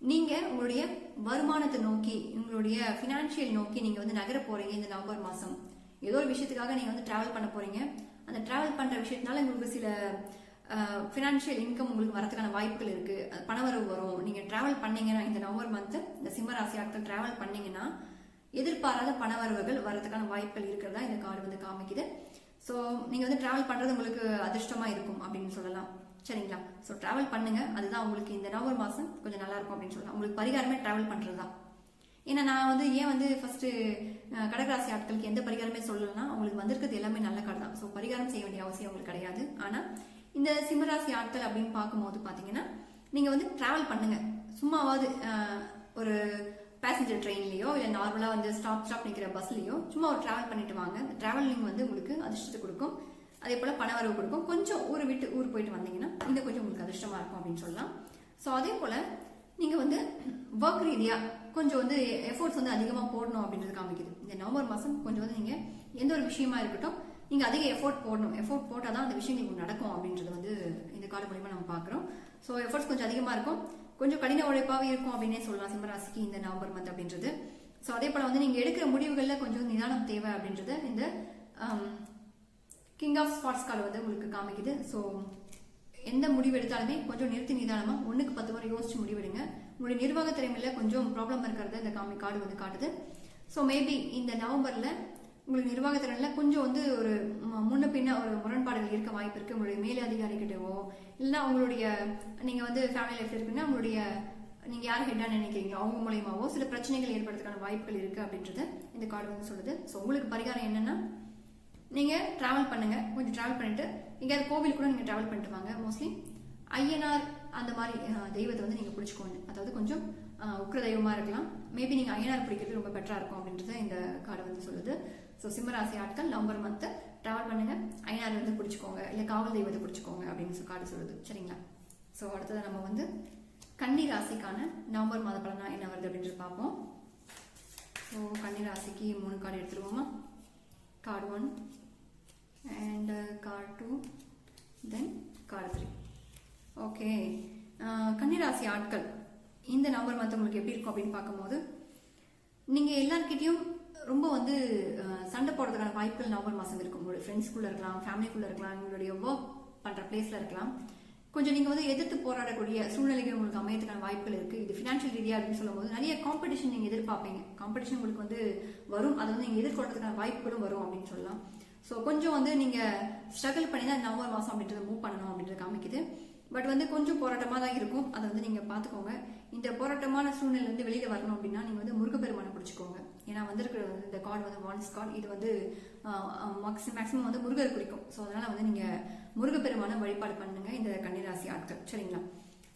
நீங்க உங்களுடைய வருமானத்தை நோக்கி, உங்களுடைய ஃபினான்ஷியல் நோக்கி நீங்க வந்து நகர போறீங்க. இந்த நவம்பர் மாசம் ஏதோ ஒரு விஷயத்துக்காக நீங்க வந்து டிராவல் பண்ண போறீங்க. அந்த டிராவல் பண்ற விஷயத்தினால உங்களுக்கு சில ஃபினான்ஷியல் இன்கம் உங்களுக்கு வரதுக்கான வாய்ப்புகள் இருக்கு. பணவரவு வரும். நீங்க டிராவல் பண்ணீங்கன்னா இந்த நவம்பர் மந்த் இந்த சிம்மராசி ஆட்கள் டிராவல் பண்ணீங்கன்னா எதிர்பாராத பணவரவுகள் வரதுக்கான வாய்ப்புகள் இருக்கிறதா இந்த கார்டு வந்து காமிக்குது. ஸோ நீங்க வந்து டிராவல் பண்றது உங்களுக்கு அதிர்ஷ்டமா இருக்கும் அப்படின்னு சொல்லலாம். சரிங்களா? ஸோ டிராவல் பண்ணுங்க, அதுதான் உங்களுக்கு இந்த நவம்பர் மாசம் கொஞ்சம் நல்லா இருக்கும் அப்படின்னு சொல்லலாம். உங்களுக்கு பரிகாரமே டிராவல் பண்றது தான். ஏன்னா நான் வந்து ஏன் வந்து ஃபர்ஸ்ட் கடகராசி ஆட்களுக்கு எந்த பரிகாரமே சொல்லலைன்னா, உங்களுக்கு வந்திருக்கிறது எல்லாமே நல்ல கார்டு தான். ஸோ பரிகாரம் செய்ய வேண்டிய அவசியம் உங்களுக்கு கிடையாது. ஆனா இந்த சிம்மராசி ஆட்கள் அப்படின்னு பார்க்கும்போது பாத்தீங்கன்னா, நீங்க வந்து டிராவல் பண்ணுங்க. சும்மாவாவது ஒரு பேசஞ்சர் ட்ரெயின்லயோ இல்ல நார்மலா வந்து ஸ்டாப் நிக்கிற பஸ்லயோ சும்மா ஒரு டிராவல் பண்ணிட்டு வாங்க. டிராவலிங் வந்து உங்களுக்கு அதிர்ஷ்டத்தை கொடுக்கும், அதே போல பணவரவு கொடுக்கும். கொஞ்சம் ஊர் விட்டு ஊர் போயிட்டு வந்தீங்கன்னா இன்னும் கொஞ்சம் உங்களுக்கு அதிர்ஷ்டமா இருக்கும் அப்படின்னு சொல்லலாம். ஸோ அதே போல நீங்க வந்து ஒர்க் ரீதியா கொஞ்சம் வந்து எஃபோர்ட்ஸ் வந்து அதிகமா போடணும் அப்படின்றது காமிக்குது. இந்த நவம்பர் மாசம் கொஞ்சம் வந்து நீங்க எந்த ஒரு விஷயமா இருக்கட்டும், நீங்க அதிக எஃபோர்ட் போடணும். எஃபோர்ட் போட்டாதான் அந்த விஷயங்கள் நடக்கும் அப்படின்றது வந்து இந்த கார்டு மூலமா நம்ம பாக்குறோம். ஸோ எஃபோர்ட்ஸ் கொஞ்சம் அதிகமா இருக்கும், கொஞ்சம் கடின உழைப்பாவே இருக்கும் அப்படின்னே சொல்லலாம் சிம்மராசிக்கு இந்த நவம்பர் மந்த் அப்படின்றது. ஸோ அதே போல வந்து நீங்க எடுக்கிற முடிவுகள்ல கொஞ்சம் நிதானம் தேவை அப்படின்றது இந்த கிங் ஆஃப் ஸ்பாட்ஸ் கார்டு வந்து உங்களுக்கு காமிக்குது. ஸோ எந்த முடிவு எடுத்தாலுமே கொஞ்சம் நிறுத்தி நிதானமா 1க்கு 10 முறை யோசிச்சு முடிவெடுங்க. உங்களுடைய நிர்வாக திறமையில கொஞ்சம் ப்ராப்ளம் இருக்கிறத இந்த கார்டு வந்து காட்டுது. ஸோ மேபி இந்த நவம்பர்ல உங்களுக்கு நிர்வாக திறன்ல கொஞ்சம் வந்து ஒரு முன்ன பின்ன ஒரு முரண்பாடுகள் இருக்க வாய்ப்பு இருக்கு. உங்களுடைய மேலே அதிகாரிகிட்டவோ இல்லைன்னா உங்களுடைய நீங்க வந்து ஃபேமிலி லைஃப் இருக்குன்னா உங்களுடைய நீங்க யார் ஹெட்டா நினைக்கிறீங்களோ அவங்க மூலியமாவோ சில பிரச்சனைகள் ஏற்படுறதுக்கான வாய்ப்புகள் இருக்கு அப்படின்றத இந்த கார்டு வந்து சொல்லுது. ஸோ உங்களுக்கு பரிகாரம் என்னன்னா, நீங்க டிராவல் பண்ணுங்க, கொஞ்சம் டிராவல் பண்ணிட்டு எங்கேயாவது கோவில் கூட நீங்க டிராவல் பண்ணிட்டு வாங்க. மோஸ்ட்லி ஐயனார் அந்த மாதிரி தெய்வத்தை வந்து நீங்க பிடிச்சுக்கோங்க. அதாவது கொஞ்சம் உக்ர தெய்வமா இருக்கலாம். மேபி நீங்க ஐயனார் பிடிக்கிறது ரொம்ப பெட்டரா இருக்கும் அப்படின்றத இந்த கார்டு வந்து சொல்லுது. ஸோ சிம்மராசி ஆட்கள் நவம்பர் மந்த் டிராவல் பண்ணுங்க, ஐயனார் வந்து பிடிச்சுக்கோங்க, இல்லை காவல் தெய்வத்தை பிடிச்சுக்கோங்க அப்படின்னு கார்டு சொல்லுது. சரிங்களா? ஸோ அடுத்தது நம்ம வந்து கன்னி ராசிக்கான நவம்பர் மாத பலனா என்ன வருது அப்படின்றது பார்ப்போம். ஸோ கன்னி ராசிக்கு 3 கார்டு எடுத்துருவோமா? Card 1 and card 2 then card 3. Okay, கன்னிராசி ஆட்கள் இந்த நவம்பர் மந்த் உங்களுக்கு எப்படி இருக்கும் அப்படின்னு பார்க்கும்போது, நீங்க எல்லார்கிட்டையும் ரொம்ப வந்து சண்டை போடுறதுக்கான வாய்ப்புகள் நவம்பர் மாசம் இருக்கும். உங்களுடைய ஃப்ரெண்ட்ஸ்குள்ள இருக்கலாம், ஃபேமிலிக்குள்ள இருக்கலாம், உங்களுடைய ஒர்க் பண்ற பிளேஸ்ல இருக்கலாம். கொஞ்சம் நீங்க வந்து எதிர்த்து போராடக்கூடிய சூழ்நிலைகள் உங்களுக்கு அமையத்துக்கான வாய்ப்புகள் இருக்கு. இது பினான்சியல் ரீதியா அப்படின்னு சொல்லும் போது நிறைய காம்படிஷன் நீங்க எதிர்பார்ப்பீங்க. காம்படிஷன் உங்களுக்கு வந்து வரும், அதை வந்து நீங்க எதிர்கொள்றதுக்கான வாய்ப்புகளும் வரும் அப்படின்னு சொல்லலாம். ஸோ கொஞ்சம் வந்து நீங்க ஸ்ட்ரகிள் பண்ணி தான் நவம்பர் மாசம் அப்படின்றத மூவ் பண்ணணும் அப்படின்றது காமிக்குது. பட் வந்து கொஞ்சம் போராட்டமா தான் இருக்கும், அதை வந்து நீங்க பாத்துக்கோங்க. இந்த போராட்டமான சூழ்நிலை வந்து வெளியில வரணும் அப்படின்னா நீங்க வந்து முருகப்பெருமானை பிடிச்சுக்கோங்க. ஏன்னா வந்திருக்கிற இந்த கார்டு வந்து வான்ஸ் கார்டு, இது வந்து மேக்சிமம் வந்து முருகர் குறிக்கும். ஸோ அதனால வந்து நீங்க முருகப்பெருமான வழிபாடு பண்ணுங்க இந்த கன்னிராசி ஆட்கள். சரிங்களா?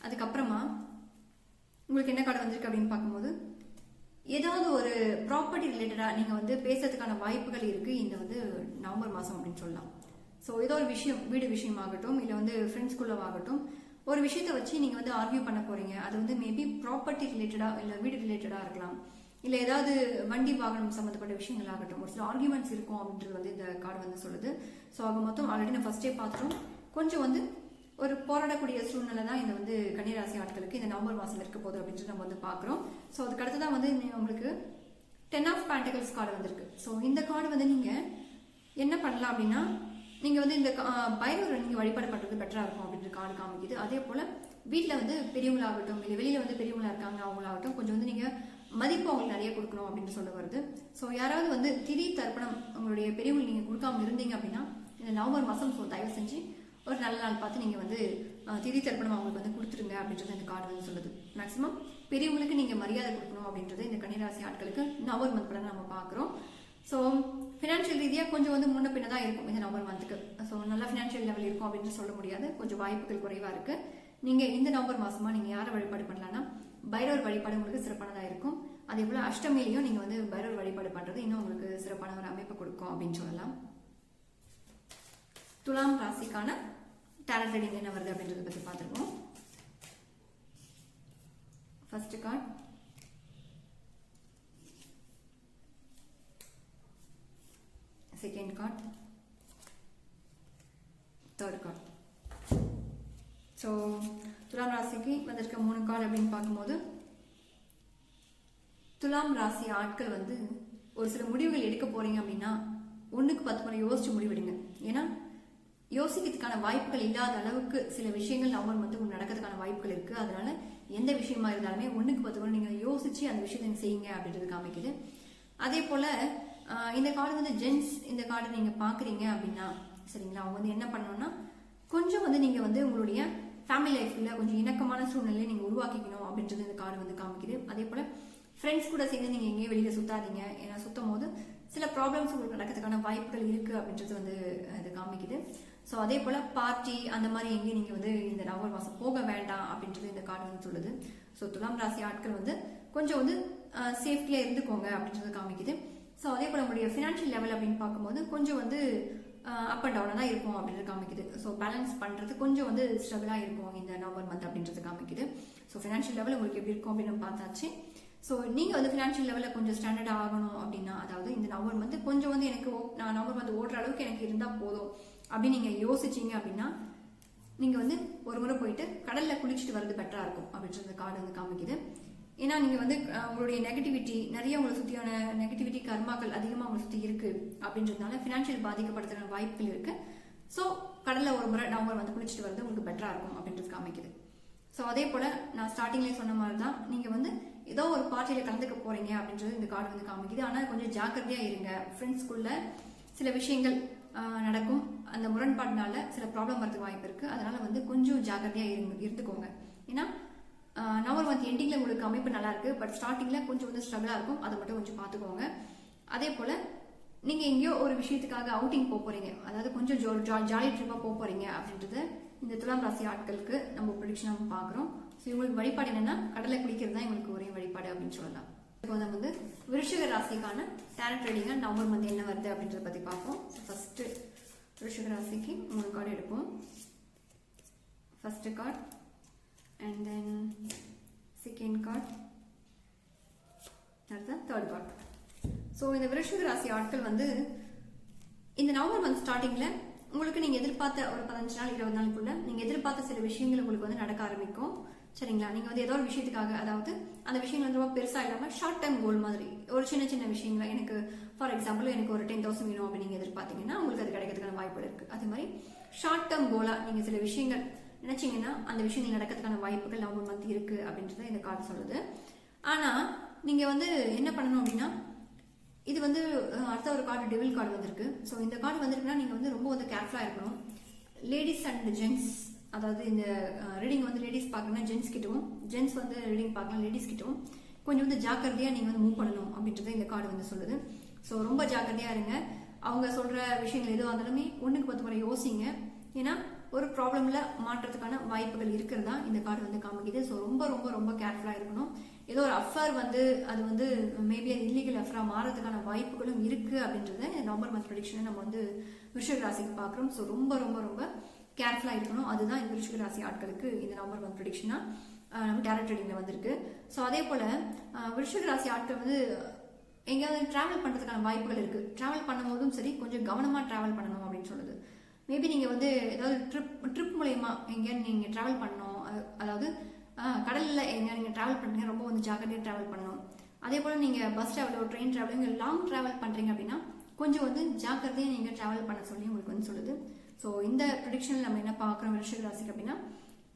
அதுக்கப்புறமா உங்களுக்கு என்ன கார்டு வந்திருக்கு அப்படின்னு பார்க்கும்போது, ஏதாவது ஒரு ப்ராப்பர்ட்டி ரிலேட்டடா நீங்க வந்து பேசுறதுக்கான வாய்ப்புகள் இருக்கு இந்த வந்து நவம்பர் மாசம் அப்படின்னு சொல்லலாம். ஸோ ஏதோ ஒரு விஷயம், வீடு விஷயமாகட்டும் இல்லை வந்து ஃப்ரெண்ட்ஸ்குள்ளவாகட்டும், ஒரு விஷயத்த வச்சு நீங்க வந்து ஆர்கியூ பண்ண போறீங்க. அது வந்து மேபி ப்ராப்பர்ட்டி ரிலேட்டடா இல்லை வீடு ரிலேட்டடா இருக்கலாம், இல்லை ஏதாவது வண்டி வாகனம் சம்மந்தப்பட்ட விஷயங்கள் ஆகட்டும். ஒரு சில ஆர்கியூமெண்ட்ஸ் இருக்கும் அப்படின்றது வந்து இந்த கார்டு வந்து சொல்லுது. ஸோ ஆக மொத்தம் ஆல்ரெடி நான் ஃபர்ஸ்டே பார்த்துட்டோம், கொஞ்சம் வந்து ஒரு போராடக்கூடிய சூழ்நிலை தான் இந்த வந்து கன்னிராசி ஆட்களுக்கு இந்த நவம்பர் மாசம் இருக்க போகுது அப்படின்னு நம்ம வந்து பாக்குறோம். ஸோ அதுக்கு அடுத்ததான் வந்து உங்களுக்கு 10 ஆஃப் பேண்டகிள்ஸ் கார்டு வந்திருக்கு. ஸோ இந்த கார்டு வந்து நீங்க என்ன பண்ணலாம் அப்படின்னா, நீங்க வந்து இந்த பைரவரை நீங்க வழிபாடு பண்றது பெட்டரா இருக்கும் அப்படின்ற கார்டு காமிக்குது. அதே போல வீட்டுல வந்து பெரியவங்களாகட்டும் இல்லை வெளியில வந்து பெரியவங்களா இருக்காங்க அவங்களாகட்டும், கொஞ்சம் வந்து நீங்க மதிப்பு அவங்களுக்கு நிறைய கொடுக்கணும் அப்படின்னு சொல்ல வருது. ஸோ யாராவது வந்து திதி தர்ப்பணம் உங்களுடைய பெரியவங்களுக்கு நீங்க கொடுக்காம இருந்தீங்க அப்படின்னா இந்த நவம்பர் மாசம் தயவு செஞ்சு ஒரு நல்ல நாள் பார்த்து நீங்க வந்து திதி தர்ப்பணம் அவங்களுக்கு வந்து கொடுத்துருங்க அப்படின்றது இந்த கார்டு வந்து சொல்லுது. மேக்சிமம் பெரியவங்களுக்கு நீங்க மரியாதை கொடுக்கணும் அப்படின்றது இந்த கன்னிராசி ஆட்களுக்கு நவம்பர் மந்த் நம்ம பாக்குறோம். ஸோ ஃபினான்ஷியல் ரீதியாக கொஞ்சம் வந்து முன்ன பின்ன தான் இருக்கும் இந்த நவம்பர் மந்த்துக்கு. ஸோ நல்ல ஃபினான்ஷியல் லெவல் இருக்கும் அப்படின்னு சொல்ல முடியாது, கொஞ்சம் வாய்ப்புகள் குறைவாக இருக்கு. நீங்கள் இந்த நவம்பர் மாசமா நீங்கள் யாரை வழிபாடு பண்ணலாம்னா பைரவர் வழிபாடு உங்களுக்கு சிறப்பானதாக இருக்கும். அதே போல் அஷ்டமிலையும் நீங்கள் வந்து பைரவர் வழிபாடு பண்ணுறது இன்னும் உங்களுக்கு சிறப்பான ஒரு அமைப்பை கொடுக்கும் அப்படின்னு சொல்லலாம். துலாம் ராசிக்கான டேரட் ரீடிங் என்ன வருது அப்படின்றத பற்றி பார்த்துருக்கோம். First card, second card, third card. So துலாம் ராசிக்கு வந்திருக்க 3 கார்டு அப்படின்னு பார்க்கும்போது துலாம் ராசி ஆட்கள் வந்து ஒரு சில முடிவுகள் எடுக்க போறீங்க அப்படின்னா 1க்கு 10 முறை யோசிச்சு முடிவெடுங்க. ஏன்னா யோசிக்கிறதுக்கான வாய்ப்புகள் இல்லாத அளவுக்கு சில விஷயங்கள் நவம்பர் வந்து நடக்கிறதுக்கான வாய்ப்புகள் இருக்கு. அதனால எந்த விஷயமா இருந்தாலுமே 1க்கு 10 முறை நீங்க யோசிச்சு அந்த விஷயத்தை செய்யுங்க அப்படின்றது காமிக்குது. அதே போல இந்த கார்டு வந்து ஜென்ஸ் இந்த கார்டு நீங்க பாக்குறீங்க அப்படின்னா சரிங்களா, அவங்க வந்து என்ன பண்ணணும்னா கொஞ்சம் வந்து நீங்க வந்து உங்களுடைய ஃபேமிலி லைஃப்ல கொஞ்சம் இணக்கமான சூழ்நிலையை நீங்க உருவாக்கிக்கணும் அப்படின்றது இந்த கார்டு வந்து காமிக்குது. அதே போல ஃப்ரெண்ட்ஸ் கூட சேர்ந்து நீங்க எங்கேயும் வெளியில சுத்தாதீங்க. ஏன்னா சுத்தும் போது சில ப்ராப்ளம்ஸ் உங்களுக்கு நடக்கிறதுக்கான வாய்ப்புகள் இருக்கு அப்படின்றது வந்து இது காமிக்குது. ஸோ அதே போல பார்ட்டி அந்த மாதிரி எங்கேயும் நீங்க வந்து இந்த நவம்பர் மாசம் போக வேண்டாம் அப்படின்றது இந்த கார்டு வந்து சொல்லுது. ஸோ துலாம் ராசி ஆட்கள் வந்து கொஞ்சம் வந்து சேஃப்டியா இருந்துக்கோங்க அப்படின்றது காமிக்குது. ஸோ அதே போல உங்களுடைய ஃபினான்ஷியல் லெவல் அப்படின்னு பார்க்கும்போது கொஞ்சம் வந்து அப் அண்ட் டவுனாக தான் இருக்கும் அப்படின்றது காமிக்குது. ஸோ பேலன்ஸ் பண்ணுறது கொஞ்சம் வந்து ஸ்ட்ரகிளாக இருக்கும் இந்த நவம்பர் மந்த் அப்படின்றது காமிக்குது. ஸோ ஃபினான்ஷியல் லெவல் உங்களுக்கு எப்படி இருக்கும் அப்படின்னு பார்த்தாச்சு. ஸோ நீங்கள் வந்து ஃபினான்ஷியல் லெவலில் கொஞ்சம் ஸ்டாண்டர்ட் ஆகணும் அப்படின்னா, அதாவது இந்த நவம்பர் மந்த் கொஞ்சம் வந்து எனக்கு நான் நவம்பர் மந்த் ஓடுற அளவுக்கு எனக்கு இருந்தால் போதும் அப்படின்னு நீங்கள் யோசிச்சிங்க அப்படின்னா நீங்கள் வந்து ஒரு முறை போயிட்டு கடலில் குளிச்சுட்டு வர்றது பெட்டராக இருக்கும் அப்படின்றது கார்டு வந்து காமிக்குது. ஏன்னா நீங்கள் வந்து உங்களுடைய நெகட்டிவிட்டி நிறைய உங்களை சுற்றியான நெகட்டிவிட்டி கர்மாக்கள் அதிகமாக உங்களை சுற்றி இருக்கு அப்படின்றதுனால ஃபினான்ஷியல் பாதிக்கப்படுறதுக்கான வாய்ப்புகள் இருக்கு. ஸோ கடலில் ஒரு முறை நவம்பர் வந்து குளிச்சுட்டு வர்றது உங்களுக்கு பெட்டராக இருக்கும் அப்படின்றது காமிக்குது. ஸோ அதே போல் நான் ஸ்டார்டிங்லேயே சொன்ன மாதிரி தான் நீங்கள் வந்து ஏதோ ஒரு பார்ட்டியில் கலந்துக்க போறீங்க அப்படின்றது இந்த கார்டு வந்து காமிக்குது. ஆனால் கொஞ்சம் ஜாக்கிரதையாக இருங்க. ஃப்ரெண்ட்ஸ்குள்ள சில விஷயங்கள் நடக்கும், அந்த முரண்பாடுனால சில ப்ராப்ளம் வரதுக்கு வாய்ப்பு இருக்கு. அதனால வந்து கொஞ்சம் ஜாக்கிரதையாக இருந்துக்கோங்க. ஏன்னா நவம்பர் மந்த் எண்டிங்ல உங்களுக்கு அமைப்பு நல்லா இருக்கு, பட் ஸ்டார்டிங்ல கொஞ்சம் வந்து ஸ்ட்ரகிளா இருக்கும், அதை மட்டும் கொஞ்சம் பார்த்துக்கோங்க. அதே போல நீங்க எங்கேயோ ஒரு விஷயத்துக்காக அவுட்டிங் போறீங்க, அதாவது கொஞ்சம் ஜாலி ட்ரிப்பா போறீங்க அப்படின்றது இந்த துலாம் ராசி ஆட்களுக்கு நம்ம ப்ரெடிக்ஷனாக பார்க்குறோம். ஸோ இவங்களுக்கு வழிபாடு என்னன்னா கடலை குளிக்கிறது தான் இவங்களுக்கு ஒரே வழிபாடு அப்படின்னு சொல்லலாம். இப்போ நம்ம வந்து விருச்சிக ராசிக்கான டேரட் ரீடிங்கா நவம்பர் மந்த் என்ன வருது அப்படின்றத பத்தி பார்ப்போம். ஃபர்ஸ்ட் விருச்சிக ராசிக்கு 3 கார்டு எடுப்போம். First card and then second card and the third card. So இந்த விருச்சிக ராசி ஆட்கள் வந்து இந்த நவம்பர் மந்த் ஸ்டார்டிங்ல உங்களுக்கு நீங்க எதிர்பார்த்த ஒரு 15 நாள் 20 நாளுக்குள்ள நீங்க எதிர்பார்த்த சில விஷயங்கள் உங்களுக்கு வந்து நடக்க ஆரம்பிக்கும். சரிங்களா, நீங்க வந்து ஏதோ ஒரு விஷயத்துக்காக, அதாவது அந்த விஷயங்கள் வந்து ரொம்ப பெருசா இல்லாம ஷார்ட் டைம் கோல் மாதிரி ஒரு சின்ன சின்ன விஷயங்கள், எனக்கு ஃபார் எக்ஸாம்பிள் எனக்கு ஒரு 10,000 வேணும் அப்படின்னு நீங்க எதிர்பார்த்தீங்கன்னா உங்களுக்கு அது கிடைக்கிறதுக்கான வாய்ப்புகள் இருக்கு. அதே மாதிரி ஷார்ட் டேர்ம் கோலா நீங்க சில விஷயங்கள் நினைச்சீங்கன்னா அந்த விஷயங்கள் நடக்கிறதுக்கான வாய்ப்புகள் நவம்பர் மந்த் இருக்கு அப்படின்றத இந்த கார்டு சொல்லுது. ஆனா நீங்க வந்து என்ன பண்ணணும் அப்படின்னா, இது வந்து அடுத்த ஒரு கார்டு டெவில் கார்டு வந்திருக்கு. ஸோ இந்த கார்டு வந்திருக்குன்னா நீங்க வந்து ரொம்ப வந்து கேர்ஃபுல்லா இருக்கணும். லேடிஸ் அண்ட் ஜென்ட்ஸ், அதாவது இந்த ரீடிங் வந்து லேடிஸ் பார்க்கணும்னா ஜென்ட்ஸ் கிட்டவும், ஜென்ட்ஸ் வந்து ரீடிங் பார்க்கலாம் லேடிஸ் கிட்டவும் கொஞ்சம் வந்து ஜாக்கிரதையா நீங்க வந்து மூவ் பண்ணணும் அப்படின்றத இந்த கார்டு வந்து சொல்லுது. ஸோ ரொம்ப ஜாக்கிரதையா இருங்க. அவங்க சொல்ற விஷயங்கள் எதுவாக இருந்தாலுமே 1க்கு 10 முறை யோசிங்க. ஏன்னா ஒரு ப்ராப்ளம்ல மாற்றத்துக்கான வாய்ப்புகள் இருக்கிறதா இந்த கார்டு வந்து காமிக்குது. ஸோ ரொம்ப ரொம்ப ரொம்ப கேர்ஃபுல்லா இருக்கணும். ஏதோ ஒரு அஃபேர் வந்து அது வந்து மேபி அது இல்லீகல் அஃபரா மாறதுக்கான வாய்ப்புகளும் இருக்கு அப்படின்றத நவம்பர் மந்த் ப்ரெடிக்ஷனை நம்ம வந்து விருச்சிக ராசிக்கு பார்க்குறோம். ஸோ ரொம்ப ரொம்ப ரொம்ப கேர்ஃபுல்லா இருக்கணும். அதுதான் இந்த விருச்சிக ராசி ஆட்களுக்கு இந்த நவம்பர் மந்த் ப்ரெடிக்ஷனா நம்ம டேரட் ரீடிங்ல வந்திருக்கு. ஸோ அதே போல விருச்சிக ராசி ஆட்கள் வந்து எங்கேயாவது டிராவல் பண்றதுக்கான வாய்ப்புகள் இருக்கு. டிராவல் பண்ணும்போதும் சரி கொஞ்சம் கவனமா டிராவல் பண்ணணும் அப்படின்னு சொல்லுது. மேபி நீங்க வந்து ஏதாவது ட்ரிப் மூலயமா எங்கேயாவது நீங்க டிராவல் பண்ணணும், அதாவது கடல்ல எங்க நீங்க டிராவல் பண்றீங்க ரொம்ப வந்து ஜாக்கிரதையா டிராவல் பண்ணணும். அதே போல நீங்க பஸ் டிராவலோ ட்ரெயின் டிராவலோ இங்க லாங் டிராவல் பண்றீங்க அப்படின்னா கொஞ்சம் வந்து ஜாக்கிரதையா நீங்க டிராவல் பண்ண சொல்லி உங்களுக்கு வந்து சொல்லுது. ஸோ இந்த ப்ரெடிக்ஷன்ல நம்ம என்ன பார்க்குறோம் விருச்சிக ராசிக்கு அப்படின்னா,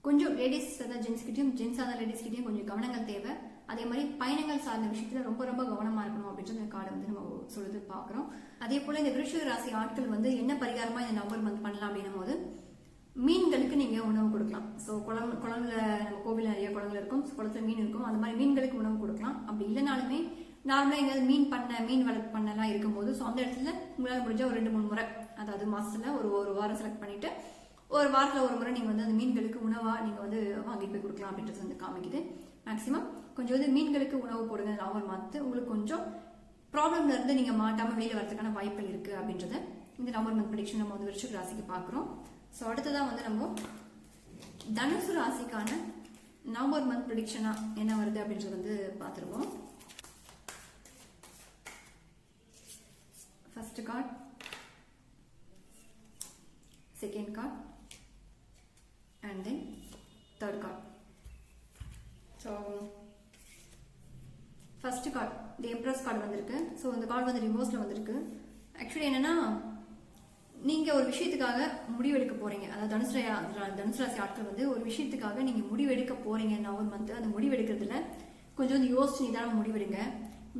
கொஞ்சம் லேடிஸ் அதாவது ஜென்ஸ் கிட்டையும் ஜென்ஸ் அதாவது லேடிஸ் கிட்டையும் கொஞ்சம் கவனங்கள் தேவை. அதே மாதிரி பயணங்கள் சார்ந்த விஷயத்துல ரொம்ப ரொம்ப கவனமா இருக்கணும் அப்படின்றது இந்த கார்டை வந்து நம்ம சொல்லுது பார்க்குறோம். அதே போல இந்த விருச்சிக ராசி ஆட்கள் வந்து என்ன பரிகாரமா இந்த நவம்பர் மந்த் பண்ணலாம் அப்படின்னும் போது, மீன்களுக்கு நீங்க உணவு கொடுக்கலாம். ஸோ குளம்ல நம்ம கோவில் நிறைய குளங்கள் இருக்கும், குளத்துல மீன் இருக்கும், அந்த மாதிரி மீன்களுக்கு உணவு கொடுக்கலாம். அப்படி இல்லைனாலுமே நார்மலாக எங்கேயாவது மீன் வளர்ப்பு பண்ணலாம் இருக்கும்போது ஸோ அந்த இடத்துல உங்களால் முடிஞ்ச ஒரு 2-3 முறை, அதாவது மாசத்துல ஒரு வாரம் செலக்ட் பண்ணிட்டு ஒரு வாரத்தில் ஒரு முறை நீங்கள் வந்து அந்த மீன்களுக்கு உணவாக நீங்கள் வந்து வாங்கிட்டு போய் கொடுக்கலாம் அப்படின்றது வந்து காமிக்குது. மேக்ஸிமம் கொஞ்சம் வந்து மீன்களுக்கு உணவு போடுங்க நவம்பர் மந்த், உங்களுக்கு கொஞ்சம் ப்ராப்ளம்ல இருந்து நீங்கள் மாட்டாமல் வெளியில் வரதுக்கான வாய்ப்புகள் இருக்கு அப்படின்றத இந்த நவம்பர் மந்த் ப்ரெடிக்ஷன் நம்ம வந்து விருச்சிக ராசிக்கு பார்க்குறோம். ஸோ அடுத்ததான் வந்து நம்ம தனுசு ராசிக்கான நவம்பர் மந்த் ப்ரெடிக்ஷனா என்ன வருது அப்படின்றது வந்து பார்த்துருவோம். First card, second card and then third card. So first card the Empress card வந்திருக்கு. ஸோ இந்த கார்டு வந்து ரிவர்ஸ்ல வந்திருக்கு. ஆக்சுவலி என்னன்னா, நீங்க ஒரு விஷயத்துக்காக முடிவெடுக்க போறீங்க, அதாவது தனுசு ராசி ஆட்கள் வந்து ஒரு விஷயத்துக்காக நீங்க முடிவெடுக்க போறீங்க நவம்பர் மந்த். அந்த முடிவெடுக்கிறதுல கொஞ்சம் வந்து யோசிச்சு நிதானம் முடிவெடுங்க.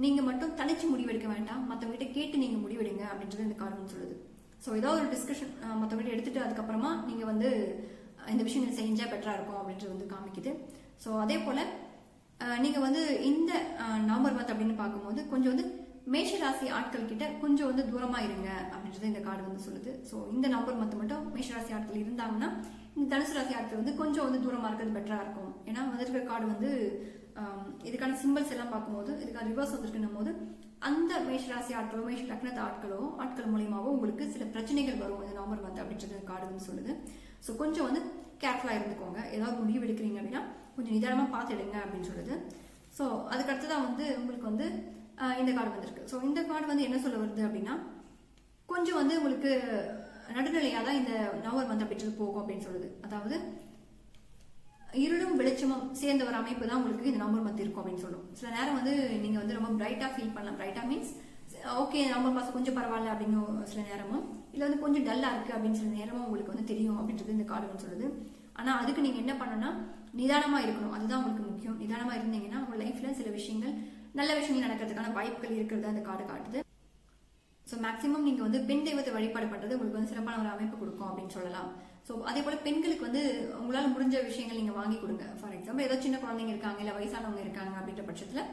நீங்க மட்டும் தனிச்சு முடிவெடுக்க வேண்டாம், மற்றவங்ககிட்ட கேட்டு நீங்க முடிவெடுங்க அப்படின்றது இந்த கார்டு வந்து சொல்லுது. ஸோ ஏதாவது ஒரு டிஸ்கஷன் மற்றவங்ககிட்ட எடுத்துட்டு அதுக்கப்புறமா நீங்க வந்து இந்த விஷயங்கள் செஞ்சா பெட்டரா இருக்கும் அப்படின்றது வந்து காமிக்குது. ஸோ அதே போல நீங்க வந்து இந்த நவம்பர் மந்த் அப்படின்னு பார்க்கும்போது கொஞ்சம் வந்து மேஷ ராசி ஆட்கள் கிட்ட கொஞ்சம் வந்து தூரமா இருங்க அப்படின்றது இந்த கார்டு வந்து சொல்லுது. ஸோ இந்த நவம்பர் மந்த் மட்டும் மேஷ ராசி ஆட்கள் இருந்தாங்கன்னா இந்த தனுசு ராசி ஆட்கள் வந்து கொஞ்சம் வந்து தூரமா இருக்கிறது பெட்டரா இருக்கும். ஏன்னா வந்திருக்கிற கார்டு வந்து இதுக்கான சிம்பிள்ஸ் எல்லாம் பார்க்கும்போது இதுக்கான ரிவர்ஸ் வந்திருக்குன்னும் போது அந்த மேஷராசி ஆட்களோ மேஷ லக்னத்து ஆட்கள் மூலியமாவோ உங்களுக்கு சில பிரச்சனைகள் வரும் இந்த நவம்பர் மந்த் அப்படின்றது கார்டு வந்து சொல்லுது. ஸோ கொஞ்சம் வந்து கேர்ஃபுல்லா இருந்துக்கோங்க, ஏதாவது முடிவு எடுக்கிறீங்க அப்படின்னா கொஞ்சம் நிதானமா பார்த்து எடுங்க அப்படின்னு சொல்லுது. ஸோ அதுக்கு அடுத்ததான் வந்து உங்களுக்கு வந்து இந்த கார்டு வந்திருக்கு. ஸோ இந்த கார்டு வந்து என்ன சொல்ல வருது அப்படின்னா, கொஞ்சம் வந்து உங்களுக்கு நடுநிலையா தான் இந்த நவம்பர் மந்த் அப்படின்றது போகும் அப்படின்னு சொல்லுது. அதாவது இருளும் வெளிச்சமும் சேர்ந்த ஒரு அமைப்பு தான் உங்களுக்கு இந்த நவம்பர் மந்த் இருக்கும் அப்படின்னு சொல்லும். சில நேரம் வந்து நீங்க வந்து ரொம்ப பிரைட்டா ஃபீல் பண்ணலாம். பிரைட்டா மீன்ஸ் ஓகே நவம்பர் மாசம் கொஞ்சம் பரவாயில்ல அப்படின்னு சில நேரமும், இல்ல வந்து கொஞ்சம் டல்லா இருக்கு அப்படின்னு சில நேரமும் உங்களுக்கு வந்து தெரியும் அப்படின்றது இந்த கார்டு வந்து சொல்லுது. ஆனா அதுக்கு நீங்க என்ன பண்ணணும்னா நிதானமா இருக்கணும், அதுதான் உங்களுக்கு முக்கியம். நிதானமா இருந்தீங்கன்னா உங்க லைஃப்ல சில விஷயங்கள் நல்ல விஷயங்கள் நடக்கிறதுக்கான வாய்ப்புகள் இருக்கிறதா இந்த கார்டு காட்டுது. ஸோ மேக்ஸிமம் நீங்க வந்து பெண் தெய்வத்தை வழிபாடு பண்றது உங்களுக்கு வந்து சிறப்பான ஒரு அமைப்பு கொடுக்கும் அப்படின்னு சொல்லலாம். ஸோ அதே போல பெண்களுக்கு வந்து உங்களால முடிஞ்ச விஷயங்கள் நீங்க வாங்கி கொடுங்க. ஃபார் எக்ஸாம்பிள் ஏதோ சின்ன குழந்தைங்க இருக்காங்க, இல்ல வயசானவங்க இருக்காங்க அப்படின்ற பட்சத்துல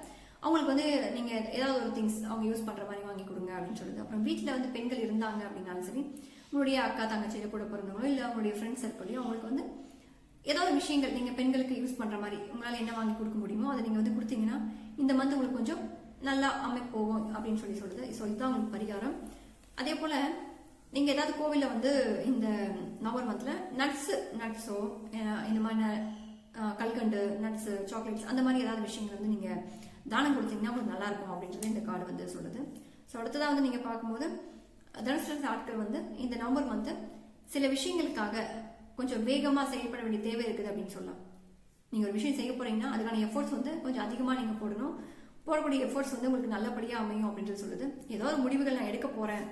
அவங்களுக்கு வந்து நீங்க ஏதாவது ஒரு திங்ஸ் அவங்க யூஸ் பண்ற மாதிரி வாங்கி கொடுங்க அப்படின்னு சொல்லுது. அப்புறம் வீட்டுல வந்து பெண்கள் இருந்தாங்க அப்படின்னாலும் சரி, உங்களுடைய அக்கா தங்கச்சியில கூட பிறந்தவங்களோ இல்ல உங்களுடைய ஃப்ரெண்ட்ஸ் சர்க்கிளையும் அவங்களுக்கு வந்து ஏதாவது விஷயங்கள் நீங்க பெண்களுக்கு யூஸ் பண்ற மாதிரி உங்களால என்ன வாங்கி கொடுக்க முடியுமோ அதை நீங்க வந்து கொடுத்தீங்கன்னா இந்த மந்த் உங்களுக்கு கொஞ்சம் நல்லா அமைப்பு போகும் அப்படின்னு சொல்லுது. ஸோ இதுதான் உங்களுக்கு பரிகாரம். அதே போல நீங்க ஏதாவது கோவில்ல வந்து இந்த நவம்பர் மந்த்ல நட்ஸோ இந்த மாதிரி கல்கண்டு நட்ஸ் சாக்லேட்ஸ் அந்த மாதிரி ஏதாவது விஷயங்கள் வந்து நீங்க தானம் கொடுத்தீங்கன்னா உங்களுக்கு நல்லா இருக்கும் அப்படின்றது இந்த கார்டு வந்து சொல்லுது. ஸோ அடுத்ததான் வந்து நீங்க பார்க்கும்போது தனுசு ராசி ஆட்கள் வந்து இந்த நவம்பர் மந்த் சில விஷயங்களுக்காக கொஞ்சம் வேகமா செயல்பட வேண்டிய தேவை இருக்குது அப்படின்னு சொல்லலாம். நீங்க ஒரு விஷயம் செய்ய போறீங்கன்னா அதுக்கான எஃபோர்ட்ஸ் வந்து கொஞ்சம் அதிகமா நீங்க போடக்கூடிய எஃபோர்ட்ஸ் வந்து உங்களுக்கு நல்லபடியா அமையும் அப்படின்றது சொல்லுது. ஏதோ ஒரு முடிவுகள் நான் எடுக்க போறேன்,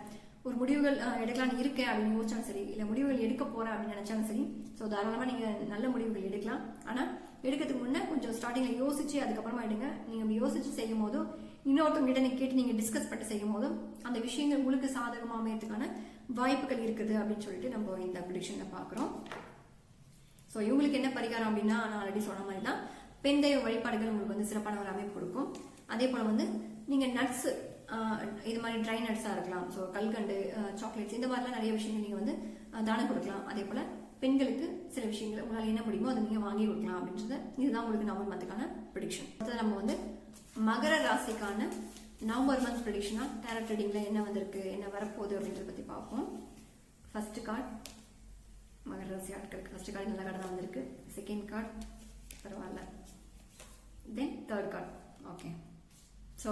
ஒரு முடிவுகள் எடுக்கலாம்னு இருக்கேன் அப்படின்னு யோசிச்சாலும் சரி, இல்ல முடிவுகள் எடுக்க போறேன் அப்படின்னு நினைச்சாலும் சரி, ஸோ தாராளமா நீங்க நல்ல முடிவுகள் எடுக்கலாம். ஆனா எடுக்கிறதுக்கு முன்னே கொஞ்சம் ஸ்டார்டிங்ல யோசிச்சு அதுக்கப்புறமா எடுங்க. நீங்க அப்படி யோசிச்சு செய்யும் போதும் இன்னொருத்தவங்க கிட்ட நீங்க கேட்டு நீங்க டிஸ்கஸ் பண்ணி செய்யும் போதும் அந்த விஷயங்கள் உங்களுக்கு சாதகமா அமையறதுக்கான வாய்ப்புகள் இருக்குது அப்படின்னு சொல்லிட்டு நம்ம இந்த ப்ரெடிக்ஷன்ல பாக்குறோம். ஸோ இவங்களுக்கு என்ன பரிகாரம் அப்படின்னா, நான் ஆல்ரெடி சொன்ன மாதிரி தான் பெண் தெய்வ வழிபாடுகள் உங்களுக்கு வந்து சிறப்பான ஒரு அமைப்பு கொடுக்கும். அதே போல வந்து நீங்க நட்ஸ் இது மாதிரி ட்ரை நட்ஸா இருக்கலாம், ஸோ கல்கண்டு சாக்லேட்ஸ் இந்த மாதிரிலாம் நிறைய விஷயங்கள் நீங்க வந்து தானம் கொடுக்கலாம். அதே போல பெண்களுக்கு சில விஷயங்கள் உங்களால் என்ன முடியுமோ அதை நீங்க வாங்கி கொடுக்கலாம் அப்படின்றது இதுதான் உங்களுக்கு நவம்பர் மந்த்துக்கான ப்ரெடிக்ஷன். அடுத்தது நம்ம வந்து மகர ராசிக்கான நவம்பர் மந்த் ப்ரெடிக்ஷனா டேரட் ரீடிங்ல என்ன வந்திருக்கு, என்ன வரப்போகுது அப்படின்றத பத்தி பார்ப்போம். ஃபர்ஸ்ட் கார்டு மகர ராசி ஆட்களுக்கு ஃபர்ஸ்ட் கார்டு நல்ல கார்டு தான் வந்திருக்கு. செகண்ட் கார்டு பரவாயில்ல, then third card okay. So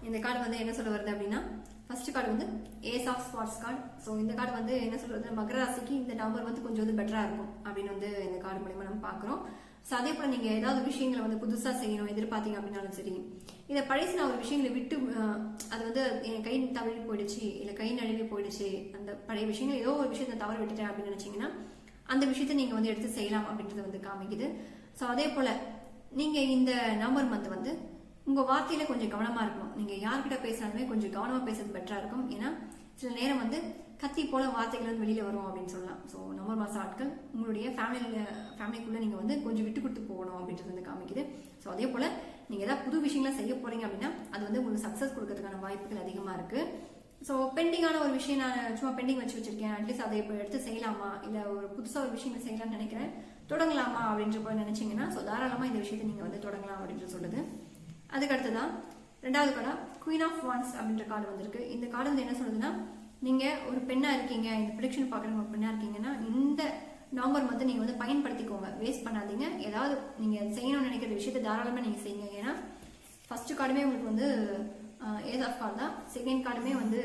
இந்த கார்டு வந்து என்ன சொல்ல வருது அப்படின்னா, ஃபர்ஸ்ட் கார்டு வந்து ace of spades card. So இந்த கார்டு வந்து என்ன சொல்றது, மகர ராசிக்கு இந்த நவம்பர் வந்து கொஞ்சம் வந்து பெட்டரா இருக்கும் அப்படின்னு வந்து இந்த கார்டு மூலமா நம்ம பாக்குறோம். ஸோ அதே போல நீங்க ஏதாவது விஷயங்களை வந்து புதுசா செய்யணும் எதிர்பார்த்தீங்க அப்படின்னாலும் சரி, இதை பழசு நான் ஒரு விஷயங்களை விட்டு அது வந்து என் கை தவறி போயிடுச்சு இல்ல கை நழுவி போயிடுச்சு, அந்த பழைய விஷயங்கள் ஏதோ ஒரு விஷயத்தை தவற விட்டுட்டேன் அப்படின்னு நினைச்சீங்கன்னா அந்த விஷயத்த நீங்க வந்து எடுத்து செய்யலாம் அப்படின்றது வந்து காமிக்குது. ஸோ அதே போல நீங்க இந்த நவம்பர் மந்த் வந்து உங்க வார்த்தையில கொஞ்சம் கவனமா இருக்கணும். நீங்க யார்கிட்ட பேசினாலுமே கொஞ்சம் கவனமா பேசுறது பெட்டரா இருக்கும். ஏன்னா சில நேரம் வந்து கத்தி போல வார்த்தைகள் வந்து வெளியில வரும் அப்படின்னு சொல்லலாம். ஸோ நவம்பர் மாச ஆட்கள் உங்களுடைய ஃபேமிலிக்குள்ள நீங்க வந்து கொஞ்சம் விட்டு கொடுத்து போகணும் அப்படின்றது வந்து காமிக்குது. ஸோ அதே போல நீங்க ஏதாவது புது விஷயங்களை செய்ய போறீங்க அப்படின்னா அது வந்து உங்களுக்கு சக்சஸ் கொடுக்கறதுக்கான வாய்ப்புகள் அதிகமா இருக்கு. ஸோ பெண்டிங்கான ஒரு விஷயம் நான் சும்மா பெண்டிங் வச்சிருக்கேன், அட்லீஸ்ட் அதை இப்போ எடுத்து செய்யலாமா, இல்லை ஒரு புதுசாக ஒரு விஷயங்கள் செய்யலாம்னு நினைக்கிறேன், தொடங்கலாமா அப்படின்ற போல நினைச்சீங்கன்னா ஸோ தாராளமாக இந்த விஷயத்தை நீங்கள் வந்து தொடங்கலாம் அப்படின்ட்டு சொல்லுது. அதுக்கு அடுத்ததான் 2வது கார்டா குயின் ஆஃப் வான்ஸ் அப்படின்ற கார்டு வந்திருக்கு. இந்த கார்டு வந்து என்ன சொல்லுதுன்னா, நீங்கள் ஒரு பெண்ணாக இருக்கீங்க, இந்த ப்ரெடிக்ஷன் பார்க்குறவங்க ஒரு பெண்ணாக இருக்கீங்கன்னா இந்த நவம்பர் மந்த் நீங்கள் வந்து பயன்படுத்திக்கோங்க, வேஸ்ட் பண்ணாதீங்க. ஏதாவது நீங்கள் செய்யணும்னு நினைக்கிற விஷயத்தை தாராளமாக நீங்கள் செய்யுங்க. ஏன்னா ஃபர்ஸ்ட் கார்டுமே உங்களுக்கு வந்து ஏஸ் ஆஃப் கார்டு தான், செகண்ட் கார்டுமே வந்து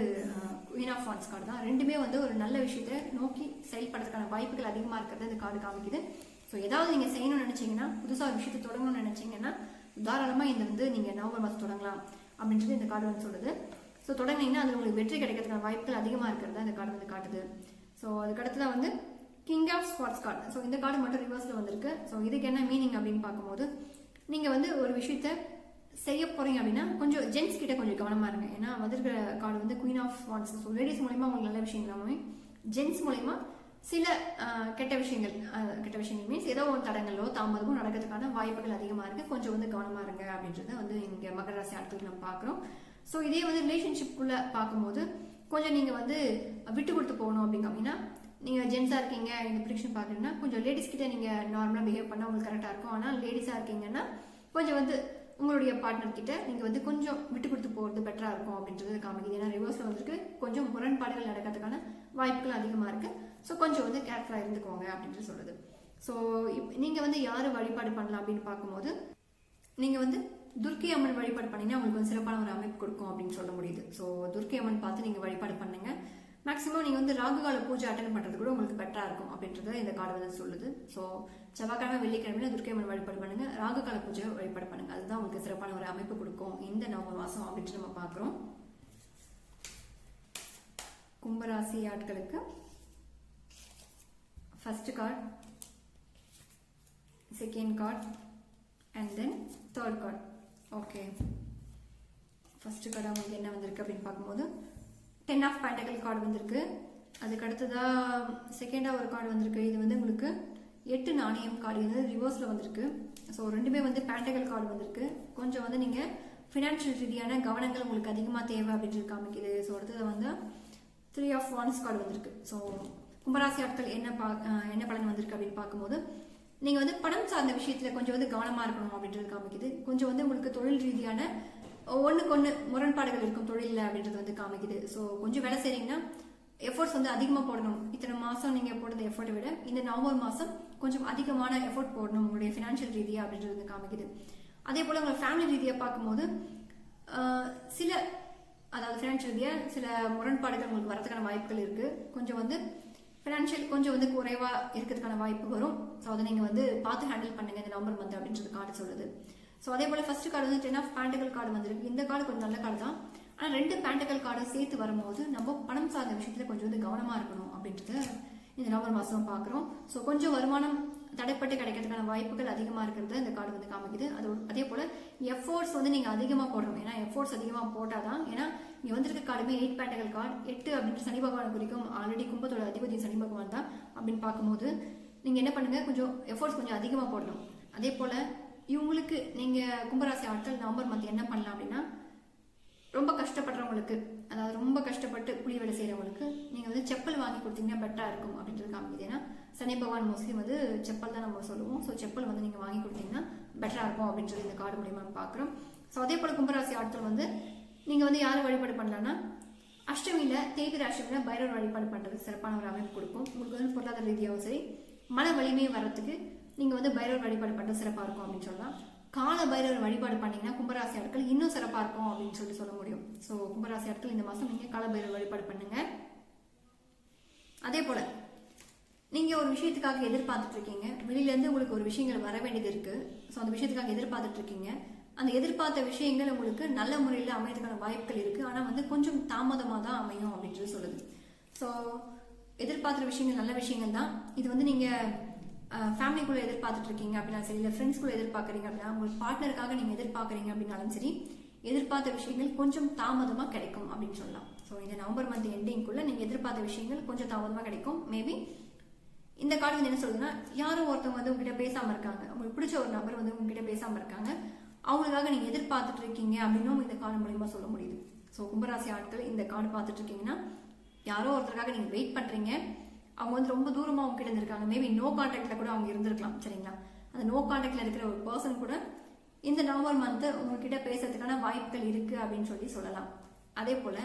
குயின் ஆஃப் வான்ஸ் கார்டு தான். ரெண்டுமே வந்து ஒரு நல்ல விஷயத்தை நோக்கி செயல்படுறதுக்கான வாய்ப்புகள் அதிகமாக இருக்கிறது இந்த கார்டு காமிக்குது. ஸோ ஏதாவது நீங்கள் செய்யணும்னு நினைச்சீங்கன்னா, புதுசாக ஒரு விஷயத்தை தொடங்கணும்னு நினைச்சீங்கன்னா தாராளமாக இந்த வந்து நீங்கள் நவம்பர் மாதம் தொடங்கலாம் அப்படின்றது இந்த கார்டு வந்து சொல்லுது. ஸோ தொடங்கினீங்கன்னா அதில் உங்களுக்கு வெற்றி கிடைக்கிறதுக்கான வாய்ப்புகள் அதிகமாக இருக்கிறதா இந்த கார்டு வந்து காட்டுது. ஸோ அதுக்கு அடுத்ததான் வந்து king of swords card. So இந்த கார்டு மட்டும் ரிவர்ஸில் வந்திருக்கு. ஸோ இதுக்கு என்ன மீனிங் அப்படின்னு பார்க்கும்போது, நீங்கள் வந்து ஒரு விஷயத்த செய்ய போறீங்க அப்படின்னா கொஞ்சம் ஜென்ஸ் கிட்ட கொஞ்சம் கவனமா இருங்க. ஏன்னா வந்திருக்கிற கார்டு வந்து queen of wands. So ladies மூலயமா உங்களுக்கு நல்ல விஷயம் எல்லாமே, ஜென்ஸ் மூலயமா சில கெட்ட விஷயங்கள் மீன்ஸ் ஏதோ ஒரு தடங்களோ தாமதமோ நடக்கிறதுக்கான வாய்ப்புகள் அதிகமாக இருக்கு. கொஞ்சம் வந்து கவனமா இருங்க அப்படின்றத வந்து இங்கே மகர ராசி ஆட்களுக்கு நம்ம பார்க்குறோம். ஸோ இதே வந்து ரிலேஷன்ஷிப்புக்குள்ள பார்க்கும்போது கொஞ்சம் நீங்க வந்து விட்டு கொடுத்து போகணும் அப்படின்னா, நீங்க ஜென்ஸா இருக்கீங்க இந்த ப்ரெடிக்ஷன் பார்க்குறீங்கன்னா கொஞ்சம் லேடிஸ் கிட்ட நீங்க நார்மலா பிஹேவ் பண்ணா உங்களுக்கு கரெக்டா இருக்கும். ஆனால் லேடிஸா இருக்கீங்கன்னா கொஞ்சம் வந்து உங்களுடைய பார்ட்னர் கிட்ட நீங்க வந்து கொஞ்சம் விட்டு கொடுத்து போகிறது பெட்டரா இருக்கும் அப்படின்றது காமிக்குது. ஏன்னா ரிவர்ஸ்ல வந்திருக்கு, கொஞ்சம் முரண்பாடுகள் நடக்கிறதுக்கான வாய்ப்புகள் அதிகமா இருக்கு. ஸோ கொஞ்சம் வந்து கேர்ஃபுல்லா இருந்துக்கோங்க அப்படின்ட்டு சொல்லுது. ஸோ நீங்க வந்து யாரு வழிபாடு பண்ணலாம் அப்படின்னு பார்க்கும்போது, நீங்க வந்து துர்க்கை அம்மன் வழிபாடு பண்ணீங்கன்னா உங்களுக்கு வந்து சிறப்பான ஒரு அமைப்பு கொடுக்கும் அப்படின்னு சொல்ல முடியுது. ஸோ துர்க்கை அம்மன் பார்த்து நீங்க வழிபாடு பண்ணுங்க. மேக்ஸிமம் நீங்க வந்து ராகுகால பூஜை அட்டன் பண்றது கூட உங்களுக்கு பெட்டரா இருக்கும் அப்படின்றத இந்த கார்டு வந்து சொல்லுது. ஸோ செவ்வாய்க்கிழமை வெள்ளிக்கிழமையில துர்க்கை அம்மன் வழிபாடு பண்ணுங்க, ராகுகால பூஜை வழிபாடு பண்ணுங்க. அதுதான் உங்களுக்கு சிறப்பான ஒரு அமைப்பு கொடுக்கும் இந்த நவம்பர் மாசம் அப்படின்ட்டு நம்ம பார்க்கிறோம். கும்பராசி ஆட்களுக்கு first card, second card and then third card. Okay, first card உங்களுக்கு என்ன வந்திருக்கு அப்படின்னு பார்க்கும்போது 10 ஆஃப் பென்டக்கிள் கார்டு வந்திருக்கு. அதுக்கு அடுத்ததா செகண்டா ஒரு கார்டு வந்திருக்கு. இது வந்து உங்களுக்கு 8 நாணயம் கார்டு வந்து ரிவர்ஸ்ல வந்திருக்கு. ஸோ ரெண்டுமே வந்து பென்டக்கிள் கார்டு வந்திருக்கு. கொஞ்சம் வந்து நீங்க ஃபினான்ஷியல் ரீதியான கவனங்கள் உங்களுக்கு அதிகமாக தேவை அப்படின்றது காமிக்குது. ஸோ அடுத்தது வந்து 3 ஆஃப் வான்ஸ் கார்டு வந்திருக்கு. ஸோ கும்பராசி ஆட்கள் என்ன பலன் வந்திருக்கு அப்படின்னு பார்க்கும்போது, நீங்க வந்து பணம் சார்ந்த விஷயத்துல கொஞ்சம் வந்து கவனமா இருக்கணும் அப்படின்றது காமிக்குது. கொஞ்சம் வந்து உங்களுக்கு தொழில் ரீதியான ஒண்ணுக்கு ஒண்ணு முரண்பாடுகள் இருக்கும் தொழில அப்படின்றது வந்து காமிக்குது. ஸோ கொஞ்சம் வேலை செய்றீங்கன்னா எஃபோர்ட்ஸ் வந்து அதிகமா போடணும். இத்தனை மாசம் நீங்க போடுற எஃபோர்ட்டை விட இந்த நவம்பர் மாசம் கொஞ்சம் அதிகமான எஃபோர்ட் போடணும் உங்களுடைய ஃபினான்ஷியல் ரீதியா அப்படின்றது வந்து காமிக்குது. அதே போல உங்க ஃபேமிலி ரீதியா பார்க்கும்போது சில அதாவது ஃபினான்ஷியல் ரீதியா சில முரண்பாடுகள் உங்களுக்கு வரதுக்கான வாய்ப்புகள் இருக்கு. கொஞ்சம் வந்து ஃபினான்ஷியல் கொஞ்சம் வந்து குறைவா இருக்கிறதுக்கான வாய்ப்பு வரும். ஸோ அதை நீங்க வந்து பார்த்து ஹேண்டில் பண்ணுங்க இந்த நவம்பர் மந்த் அப்படின்றது கார்டு சொல்லுது. ஸோ அதே போல ஃபர்ஸ்ட் கார்டு வந்து 10 ஆஃப் பென்டக்கிள் கார்டு வந்திருக்கு. இந்த கார்டு கொஞ்சம் நல்ல கார்டு தான். ஆனால் 2 பென்டக்கிள் கார்டை சேர்த்து வரும்போது நம்ம பணம் சார்ந்த விஷயத்துல கொஞ்சம் வந்து கவனமா இருக்கணும் அப்படின்றத இந்த நவம்பர் மாசம் பார்க்குறோம். ஸோ கொஞ்சம் வருமானம் தடைப்பட்டு கிடைக்கிறதுக்கான வாய்ப்புகள் அதிகமா இருக்கிறது இந்த கார்டு வந்து காமிக்குது. அதே போல எஃபோர்ட்ஸ் வந்து நீங்க அதிகமா போடணும். ஏன்னா எஃபோர்ட்ஸ் அதிகமா போட்டாதான், ஏன்னா இங்க வந்திருக்க கார்டுமே 8 பென்டக்கிள் கார்டு, 8 அப்படின்ட்டு சனி பகவான் குறிக்கும். ஆல்ரெடி கும்பத்தோட அதிபதி சனி பகவான் தான் அப்படின்னு பார்க்கும்போது நீங்க என்ன பண்ணுங்க, கொஞ்சம் எஃபோர்ட்ஸ் கொஞ்சம் அதிகமா போடணும். அதே போல இவங்களுக்கு நீங்க கும்பராசி ஆட்கள் நவம்பர் மந்த் என்ன பண்ணலாம் அப்படின்னா, ரொம்ப கஷ்டப்படுறவங்களுக்கு, அதாவது ரொம்ப கஷ்டப்பட்டு கூலி வேலை செய்யறவங்களுக்கு நீங்க வந்து செப்பல் வாங்கி கொடுத்தீங்கன்னா பெட்டரா இருக்கும் அப்படின்றது காமிக்குது. ஏன்னா சனி பகவான் மோஸ்ட்லி வந்து செப்பல் தான் நம்ம சொல்லுவோம். ஸோ செப்பல் வந்து நீங்க வாங்கி கொடுத்தீங்கன்னா பெட்டரா இருக்கும் அப்படின்றது இந்த கார்டு மூலியமா பாக்குறோம். ஸோ அதே போல கும்பராசி ஆட்கள் வந்து நீங்க வந்து யாரு வழிபாடு பண்ணலாம்னா, அஷ்டமியில தேய்பிர அஷ்டமியில பைரவர் வழிபாடு பண்றது சிறப்பான ஒரு அமைப்பு கொடுக்கும். உங்களுக்கு வந்து பொருளாதார ரீதியாகவும் சரி மன வலிமையை வர்றதுக்கு நீங்க வந்து பைரவர் வழிபாடு பண்றது சிறப்பா இருக்கும் அப்படின்னு சொல்லலாம். கால பைரவர் வழிபாடு பண்ணீங்கன்னா கும்பராசி ஆட்கள் இன்னும் சிறப்பா இருக்கும் அப்படின்னு சொல்ல முடியும். ஸோ கும்பராசி ஆட்கள் இந்த மாசம் நீங்க கால பைரவர் வழிபாடு பண்ணுங்க. அதே போல நீங்க ஒரு விஷயத்துக்காக எதிர்பார்த்துட்டு இருக்கீங்க, வெளியில இருந்து உங்களுக்கு ஒரு விஷயங்கள் வர வேண்டியது இருக்கு. ஸோ அந்த விஷயத்துக்காக எதிர்பார்த்துட்டு இருக்கீங்க. அந்த எதிர்பார்த்த விஷயங்கள் உங்களுக்கு நல்ல முறையில் அமையறதுக்கான வாய்ப்புகள் இருக்கு. ஆனா வந்து கொஞ்சம் தாமதமா தான் அமையும் அப்படின்றது சொல்லுது. ஸோ எதிர்பார்த்த விஷயங்கள் நல்ல விஷயங்கள் தான். இது வந்து நீங்க ஃபேமிலிக்குள்ள எதிர்பார்த்துட்டு இருக்கீங்க அப்படின்னா சரி, இல்லை ஃப்ரெண்ட்ஸ்குள்ள எதிர்பார்க்குறீங்க அப்படின்னா, உங்களுக்கு பார்ட்னருக்காக நீங்க எதிர்பார்க்குறீங்க அப்படின்னாலும் சரி, எதிர்பார்த்த விஷயங்கள் கொஞ்சம் தாமதமா கிடைக்கும் அப்படின்னு சொல்லலாம். ஸோ இந்த நவம்பர் மந்த் எண்டிங்குள்ள நீங்க எதிர்பார்த்த விஷயங்கள் கொஞ்சம் தாமதமாக கிடைக்கும். மேபி இந்த கார்டு வந்து என்ன சொல்லுதுன்னா, யாரோ ஒருத்தவங்க வந்து உங்ககிட்ட பேசாம இருக்காங்க, உங்களுக்கு பிடிச்ச ஒரு நபர் வந்து உங்ககிட்ட பேசாம இருக்காங்க, அவங்களுக்காக நீங்க எதிர்பார்த்துட்டு இருக்கீங்க அப்படின்னும் இந்த கார்டு மூலியமா சொல்ல முடியுது. ஸோ கும்பராசி ஆட்கள் இந்த கார்டு பார்த்துட்டு இருக்கீங்கன்னா, யாரோ ஒருத்தருக்காக நீங்க வெயிட் பண்றீங்க, அவங்க வந்து ரொம்ப தூரமா உங்ககிட்ட இருந்திருக்காங்க, மேபி நோ கான்டாக்ட்ல கூட அவங்க இருந்திருக்கலாம். சரிங்களா, அந்த நோ கான்டாக்ட்ல இருக்கிற ஒரு பர்சன் கூட இந்த நவம்பர் மந்த் உங்ககிட்ட பேசுறதுக்கான வாய்ப்புகள் இருக்கு அப்படின்னு சொல்லலாம். அதே போல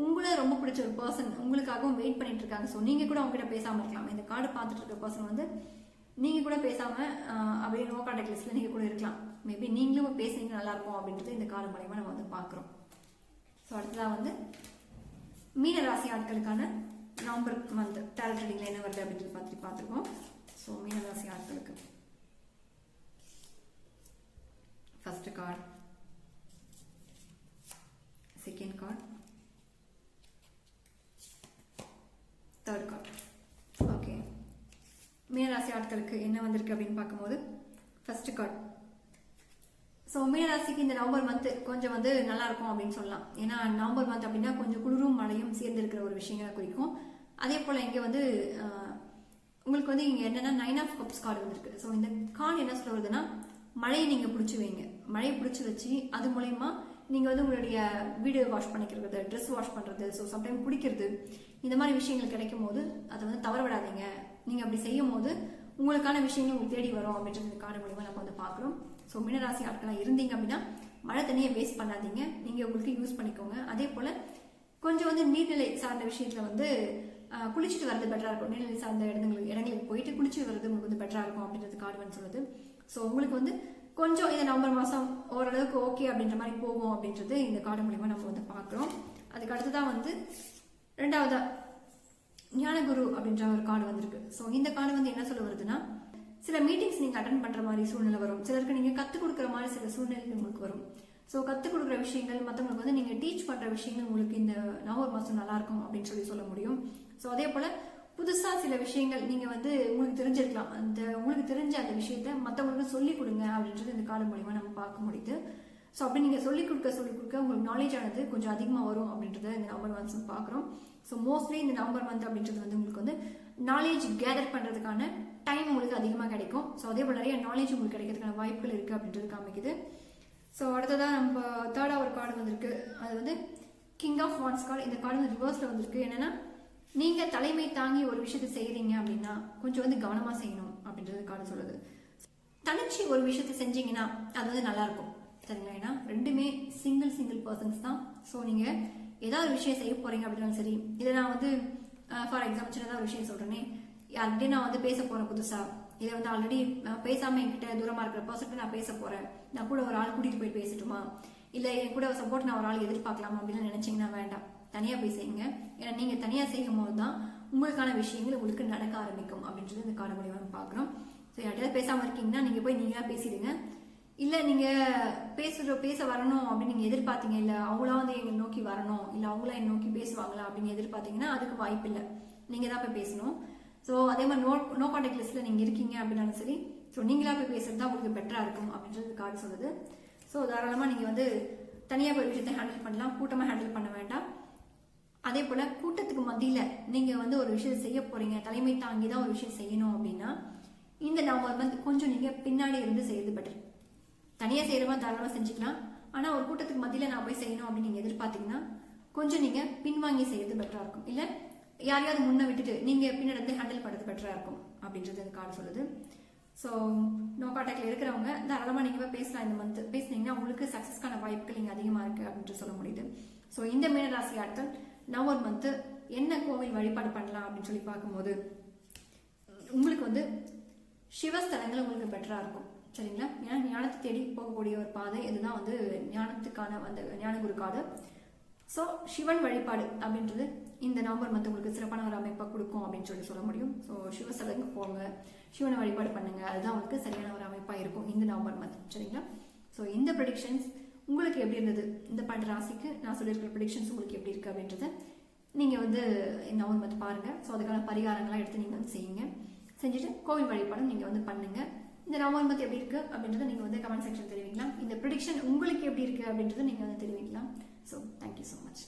உங்களை ரொம்ப பிடிச்ச ஒரு பர்சன் உங்களுக்காகவும் வெயிட் பண்ணிட்டு இருக்காங்க. ஸோ நீங்க கூட அவங்க கிட்ட பேசாம இருக்கலாம். இந்த கார்டு பார்த்துட்டு இருக்க பர்சன் வந்து நீங்க கூட பேசாம அப்படியே நோ கான்டாக்ட் லிஸ்ட்ல நீங்க கூட இருக்கலாம். மேபி நீங்களும் பேசுறீங்க நல்லா இருக்கும் அப்படின்றது இந்த கார்டு மூலமா நம்ம வந்து பாக்குறோம். ஸோ அடுத்ததான் வந்து மீன ராசி ஆட்களுக்கான நவம்பர் மந்த் டேரட் ரீடிங்ல என்ன வருது அப்படின்றது பார்த்துருக்கோம். ஸோ மீன ராசி ஆட்களுக்கு first card, second card, third card. Okay, மீனராசி ஆட்களுக்கு என்ன வந்திருக்கு அப்படின்னு பார்க்கும்போது ஃபர்ஸ்ட் கார்டு. ஸோ மீனராசிக்கு இந்த நவம்பர் மந்த் கொஞ்சம் வந்து நல்லா இருக்கும் அப்படின்னு சொல்லலாம். ஏன்னா நவம்பர் மந்த் அப்படின்னா கொஞ்சம் குளிரும் மழையும் சேர்ந்து இருக்கிற ஒரு விஷயங்களை குறிக்கும். அதே போல இங்க வந்து உங்களுக்கு வந்து இங்க என்னன்னா 9 ஆஃப் கப்ஸ் கார்டு வந்திருக்கு. ஸோ இந்த கார்டு என்ன சொல்ல வருதுன்னா, மழையை நீங்க பிடிச்சி வைங்க, மழையை பிடிச்சி வச்சு அது மூலயமா நீங்க வந்து உங்களுடைய வீடு வாஷ் பண்ணிக்கிறது, ட்ரெஸ் வாஷ் பண்றது, ஸோ சம்டைம் குடிக்கிறது, இந்த மாதிரி விஷயங்கள் கிடைக்கும் போது அதை வந்து தவற விடாதீங்க. நீங்க அப்படி செய்யும் போது உங்களுக்கான விஷயங்கள் உங்களுக்கு தேடி வரும் அப்படின்றது இந்த கார்டு மூலமா நம்ம வந்து பாக்குறோம். ஸோ மீனராசி ஆட்களா இருந்தீங்க அப்படின்னா மழை தண்ணியை வேஸ்ட் பண்ணாதீங்க, நீங்க உங்களுக்கு யூஸ் பண்ணிக்கோங்க. அதே போல கொஞ்சம் வந்து நீர்நிலை சார்ந்த விஷயத்துல வந்து குளிச்சுட்டு வர்றது பெட்டரா இருக்கும். நீர்நிலை சார்ந்த இடங்களுக்கு போயிட்டு குளிச்சுட்டு வர்றது உங்களுக்கு வந்து பெட்டரா இருக்கும் அப்படின்றது கார்டு வந்து சொல்லுது. ஸோ உங்களுக்கு வந்து கொஞ்சம் இந்த நவம்பர் மாசம் ஓரளவுக்கு ஓகே அப்படின்ற மாதிரி போகும் அப்படின்றது இந்த கார்டு மூலமா நம்ம வந்து பாக்குறோம். அதுக்கு அடுத்துதான் வந்து ரெண்டாவதா ஞானகுரு அப்படின்ற ஒரு கார்டு வந்திருக்கு. ஸோ இந்த கார்டு வந்து என்ன சொல்ல வருதுன்னா, சில மீட்டிங்ஸ் நீங்க அட்டன் பண்ற மாதிரி சூழ்நிலை வரும், சிலருக்கு நீங்க கத்துக் கொடுக்குற மாதிரி சில சூழ்நிலை உங்களுக்கு வரும். ஸோ கத்துக் கொடுக்குற விஷயங்கள் மற்றவங்களுக்கு வந்து நீங்க டீச் பண்ற விஷயங்கள் உங்களுக்கு இந்த நவம்பர் மாசம் நல்லா இருக்கும் அப்படின்னு சொல்ல முடியும். ஸோ அதே போல புதுசா சில விஷயங்கள் நீங்க வந்து உங்களுக்கு தெரிஞ்சிருக்கலாம், அந்த உங்களுக்கு தெரிஞ்ச அந்த விஷயத்த மற்றவங்களுக்கு சொல்லிக் கொடுங்க அப்படின்றது இந்த கார்டு மூலியமா நம்ம பார்க்க முடியுது. ஸோ அப்படி நீங்க சொல்லிக் கொடுக்க உங்களுக்கு நாலேஜ் ஆனது கொஞ்சம் அதிகமாக வரும் அப்படின்றத இந்த நவம்பர் மந்த் பார்க்குறோம். ஸோ மோஸ்ட்லி இந்த நவம்பர் மந்த் அப்படின்றது வந்து உங்களுக்கு வந்து நாலேஜ் கேதர் பண்றதுக்கான டைம் உங்களுக்கு அதிகமாக கிடைக்கும். ஸோ அதே போல நிறைய நாலேஜ் உங்களுக்கு கிடைக்கிறதுக்கான வாய்ப்புகள் இருக்கு அப்படின்றது காமிக்குது. ஸோ அடுத்ததான் நம்ம தேர்டா ஒரு கார்டு வந்திருக்கு, அது வந்து கிங் ஆஃப் வான்ஸ் கார்டு. இந்த கார்டு வந்து ரிவர்ஸ்ல வந்திருக்கு. என்னன்னா, நீங்க தலைமை தாங்கி ஒரு விஷயத்தை செய்யறீங்க அப்படின்னா கொஞ்சம் வந்து கவனமா செய்யணும் அப்படின்றது கார்டு சொல்லுது. தனிச்சு ஒரு விஷயத்தை செஞ்சீங்கன்னா அது வந்து நல்லா இருக்கும். சரிங்களா, ஏன்னா ரெண்டுமே சிங்கிள் பர்சன்ஸ் தான். ஸோ நீங்க ஏதாவது ஒரு விஷயம் செய்ய போறீங்க அப்படின்னாலும் சரி, இதை நான் வந்து ஃபார் எக்ஸாம்பிள் சின்னதாக ஒரு விஷயம் சொல்றேனே, யார்கிட்டே நான் வந்து பேச போறேன் புதுசா, இதை வந்து ஆல்ரெடி பேசாம என்கிட்ட தூரமா இருக்கிற பர்சன்ட்டு நான் பேச போறேன், நான் கூட ஒரு ஆள் கூட்டிட்டு போய் பேசட்டுமா, இல்ல என் கூட சப்போர்ட் நான் ஒரு ஆள் எதிர்பார்க்கலாம் அப்படின்னு நினைச்சீங்கன்னா வேண்டாம், தனியா போய் செய்யுங்க. ஏன்னா நீங்க தனியா செய்யும் போது தான் உங்களுக்கான விஷயங்கள் உங்களுக்கு நடக்க ஆரம்பிக்கும் அப்படின்றது இந்த கார்டு மூலியமா பாக்குறோம். ஸோ யார்கிட்ட பேசாம இருக்கீங்கன்னா நீங்க போய் நீங்களா பேசிடுங்க. இல்ல நீங்க பேச வரணும் அப்படின்னு நீங்க எதிர்பார்த்தீங்க, இல்ல அவங்களா வந்து எங்க நோக்கி வரணும், இல்ல அவங்களா என்ன நோக்கி பேசுவாங்களா அப்படின்னு எதிர்பார்த்தீங்கன்னா அதுக்கு வாய்ப்பு இல்லை, நீங்க தான் போய் பேசணும். ஸோ அதே மாதிரி நோ கான்டாக்ட் லிஸ்ட்ல நீங்க இருக்கீங்க அப்படின்னாலும் சரி, ஸோ நீங்களா போய் பேசுறது தான் உங்களுக்கு பெட்டரா இருக்கும் அப்படின்றது கார்டு சொல்லுது. ஸோ தாராளமா நீங்க வந்து தனியா போய் விஷயத்தை ஹேண்டில் பண்ணலாம், கூட்டமா ஹேண்டில் பண்ண வேண்டாம். அதே போல கூட்டத்துக்கு மத்தியில நீங்க வந்து ஒரு விஷயம் செய்ய போறீங்க, தலைமை தாங்கி தான் ஒரு விஷயம் செய்யணும் அப்படின்னா இந்த நவம்பர் மந்த் கொஞ்சம் நீங்க பின்னாடி இருந்து செய்யறது பெட்டர். தனியா செய்யறவா தாராளமா செஞ்சுக்கலாம். ஆனா ஒரு கூட்டத்துக்கு மத்தியில நான் போய் செய்யணும் அப்படின்னு நீங்க எதிர்பார்த்தீங்கன்னா கொஞ்சம் நீங்க பின்வாங்கி செய்யறது பெட்டரா இருக்கும். இல்ல யாரையாவது முன்ன விட்டுட்டு நீங்க பின்னாடி ஹேண்டில் பண்றது பெட்டரா இருக்கும் அப்படின்றது இந்த கார்டு சொல்லுது. ஸோ நோ கான்டாக்ட்ல இருக்கிறவங்க தாராளமா நீங்க பேசலாம். இந்த மந்த் பேசினீங்கன்னா உங்களுக்கு சக்சஸ்க்கான வாய்ப்புகள் இங்க அதிகமா இருக்கு அப்படின்னு சொல்ல முடியுது. ஸோ இந்த மீனராசி ஆட்கள் நவம்பர் மந்த் என்ன கோவில் வழிபாடு பண்ணலாம் அப்படின்னு சொல்லி பார்க்கும்போது உங்களுக்கு வந்து சிவஸ்தலங்கள் உங்களுக்கு பெட்டரா இருக்கும். சரிங்களா, ஏன்னா ஞானத்தை தேடி போகக்கூடிய ஒரு பாதை இதுதான் வந்து ஞானத்துக்கான அந்த ஞானகுரு கார்டு. ஸோ சிவன் வழிபாடு அப்படின்றது இந்த நவம்பர் மந்த் உங்களுக்கு சிறப்பான ஒரு அமைப்பை கொடுக்கும் அப்படின்னு சொல்ல முடியும். ஸோ சிவஸ்தலங்க போங்க, சிவனை வழிபாடு பண்ணுங்க, அதுதான் உங்களுக்கு சரியான ஒரு அமைப்பா இருக்கும் இந்த நவம்பர் மந்த். சரிங்களா, ஸோ இந்த ப்ரெடிக்ஷன்ஸ் உங்களுக்கு எப்படி இருந்தது, இந்த 12 ராசிக்கு நான் சொல்லியிருக்கிற ப்ரெடிக்ஷன்ஸ் உங்களுக்கு எப்படி இருக்கு அப்படின்றத நீங்க வந்து நவம்பர் மந்த் பாருங்க. ஸோ அதுக்கான பரிகாரங்களாம் எடுத்து நீங்க வந்து செய்யுங்க, செஞ்சுட்டு கோவில் வழிபாடும் நீங்க வந்து பண்ணுங்க. இந்த நவம்பர் மந்த் எப்படி இருக்கு அப்படின்றத நீங்க வந்து கமெண்ட் செக்ஷன் தெரிவிக்கலாம். இந்த ப்ரெடிக்ஷன் உங்களுக்கு எப்படி இருக்கு அப்படின்றத நீங்க வந்து தெரிவிக்கலாம். So thank you so much.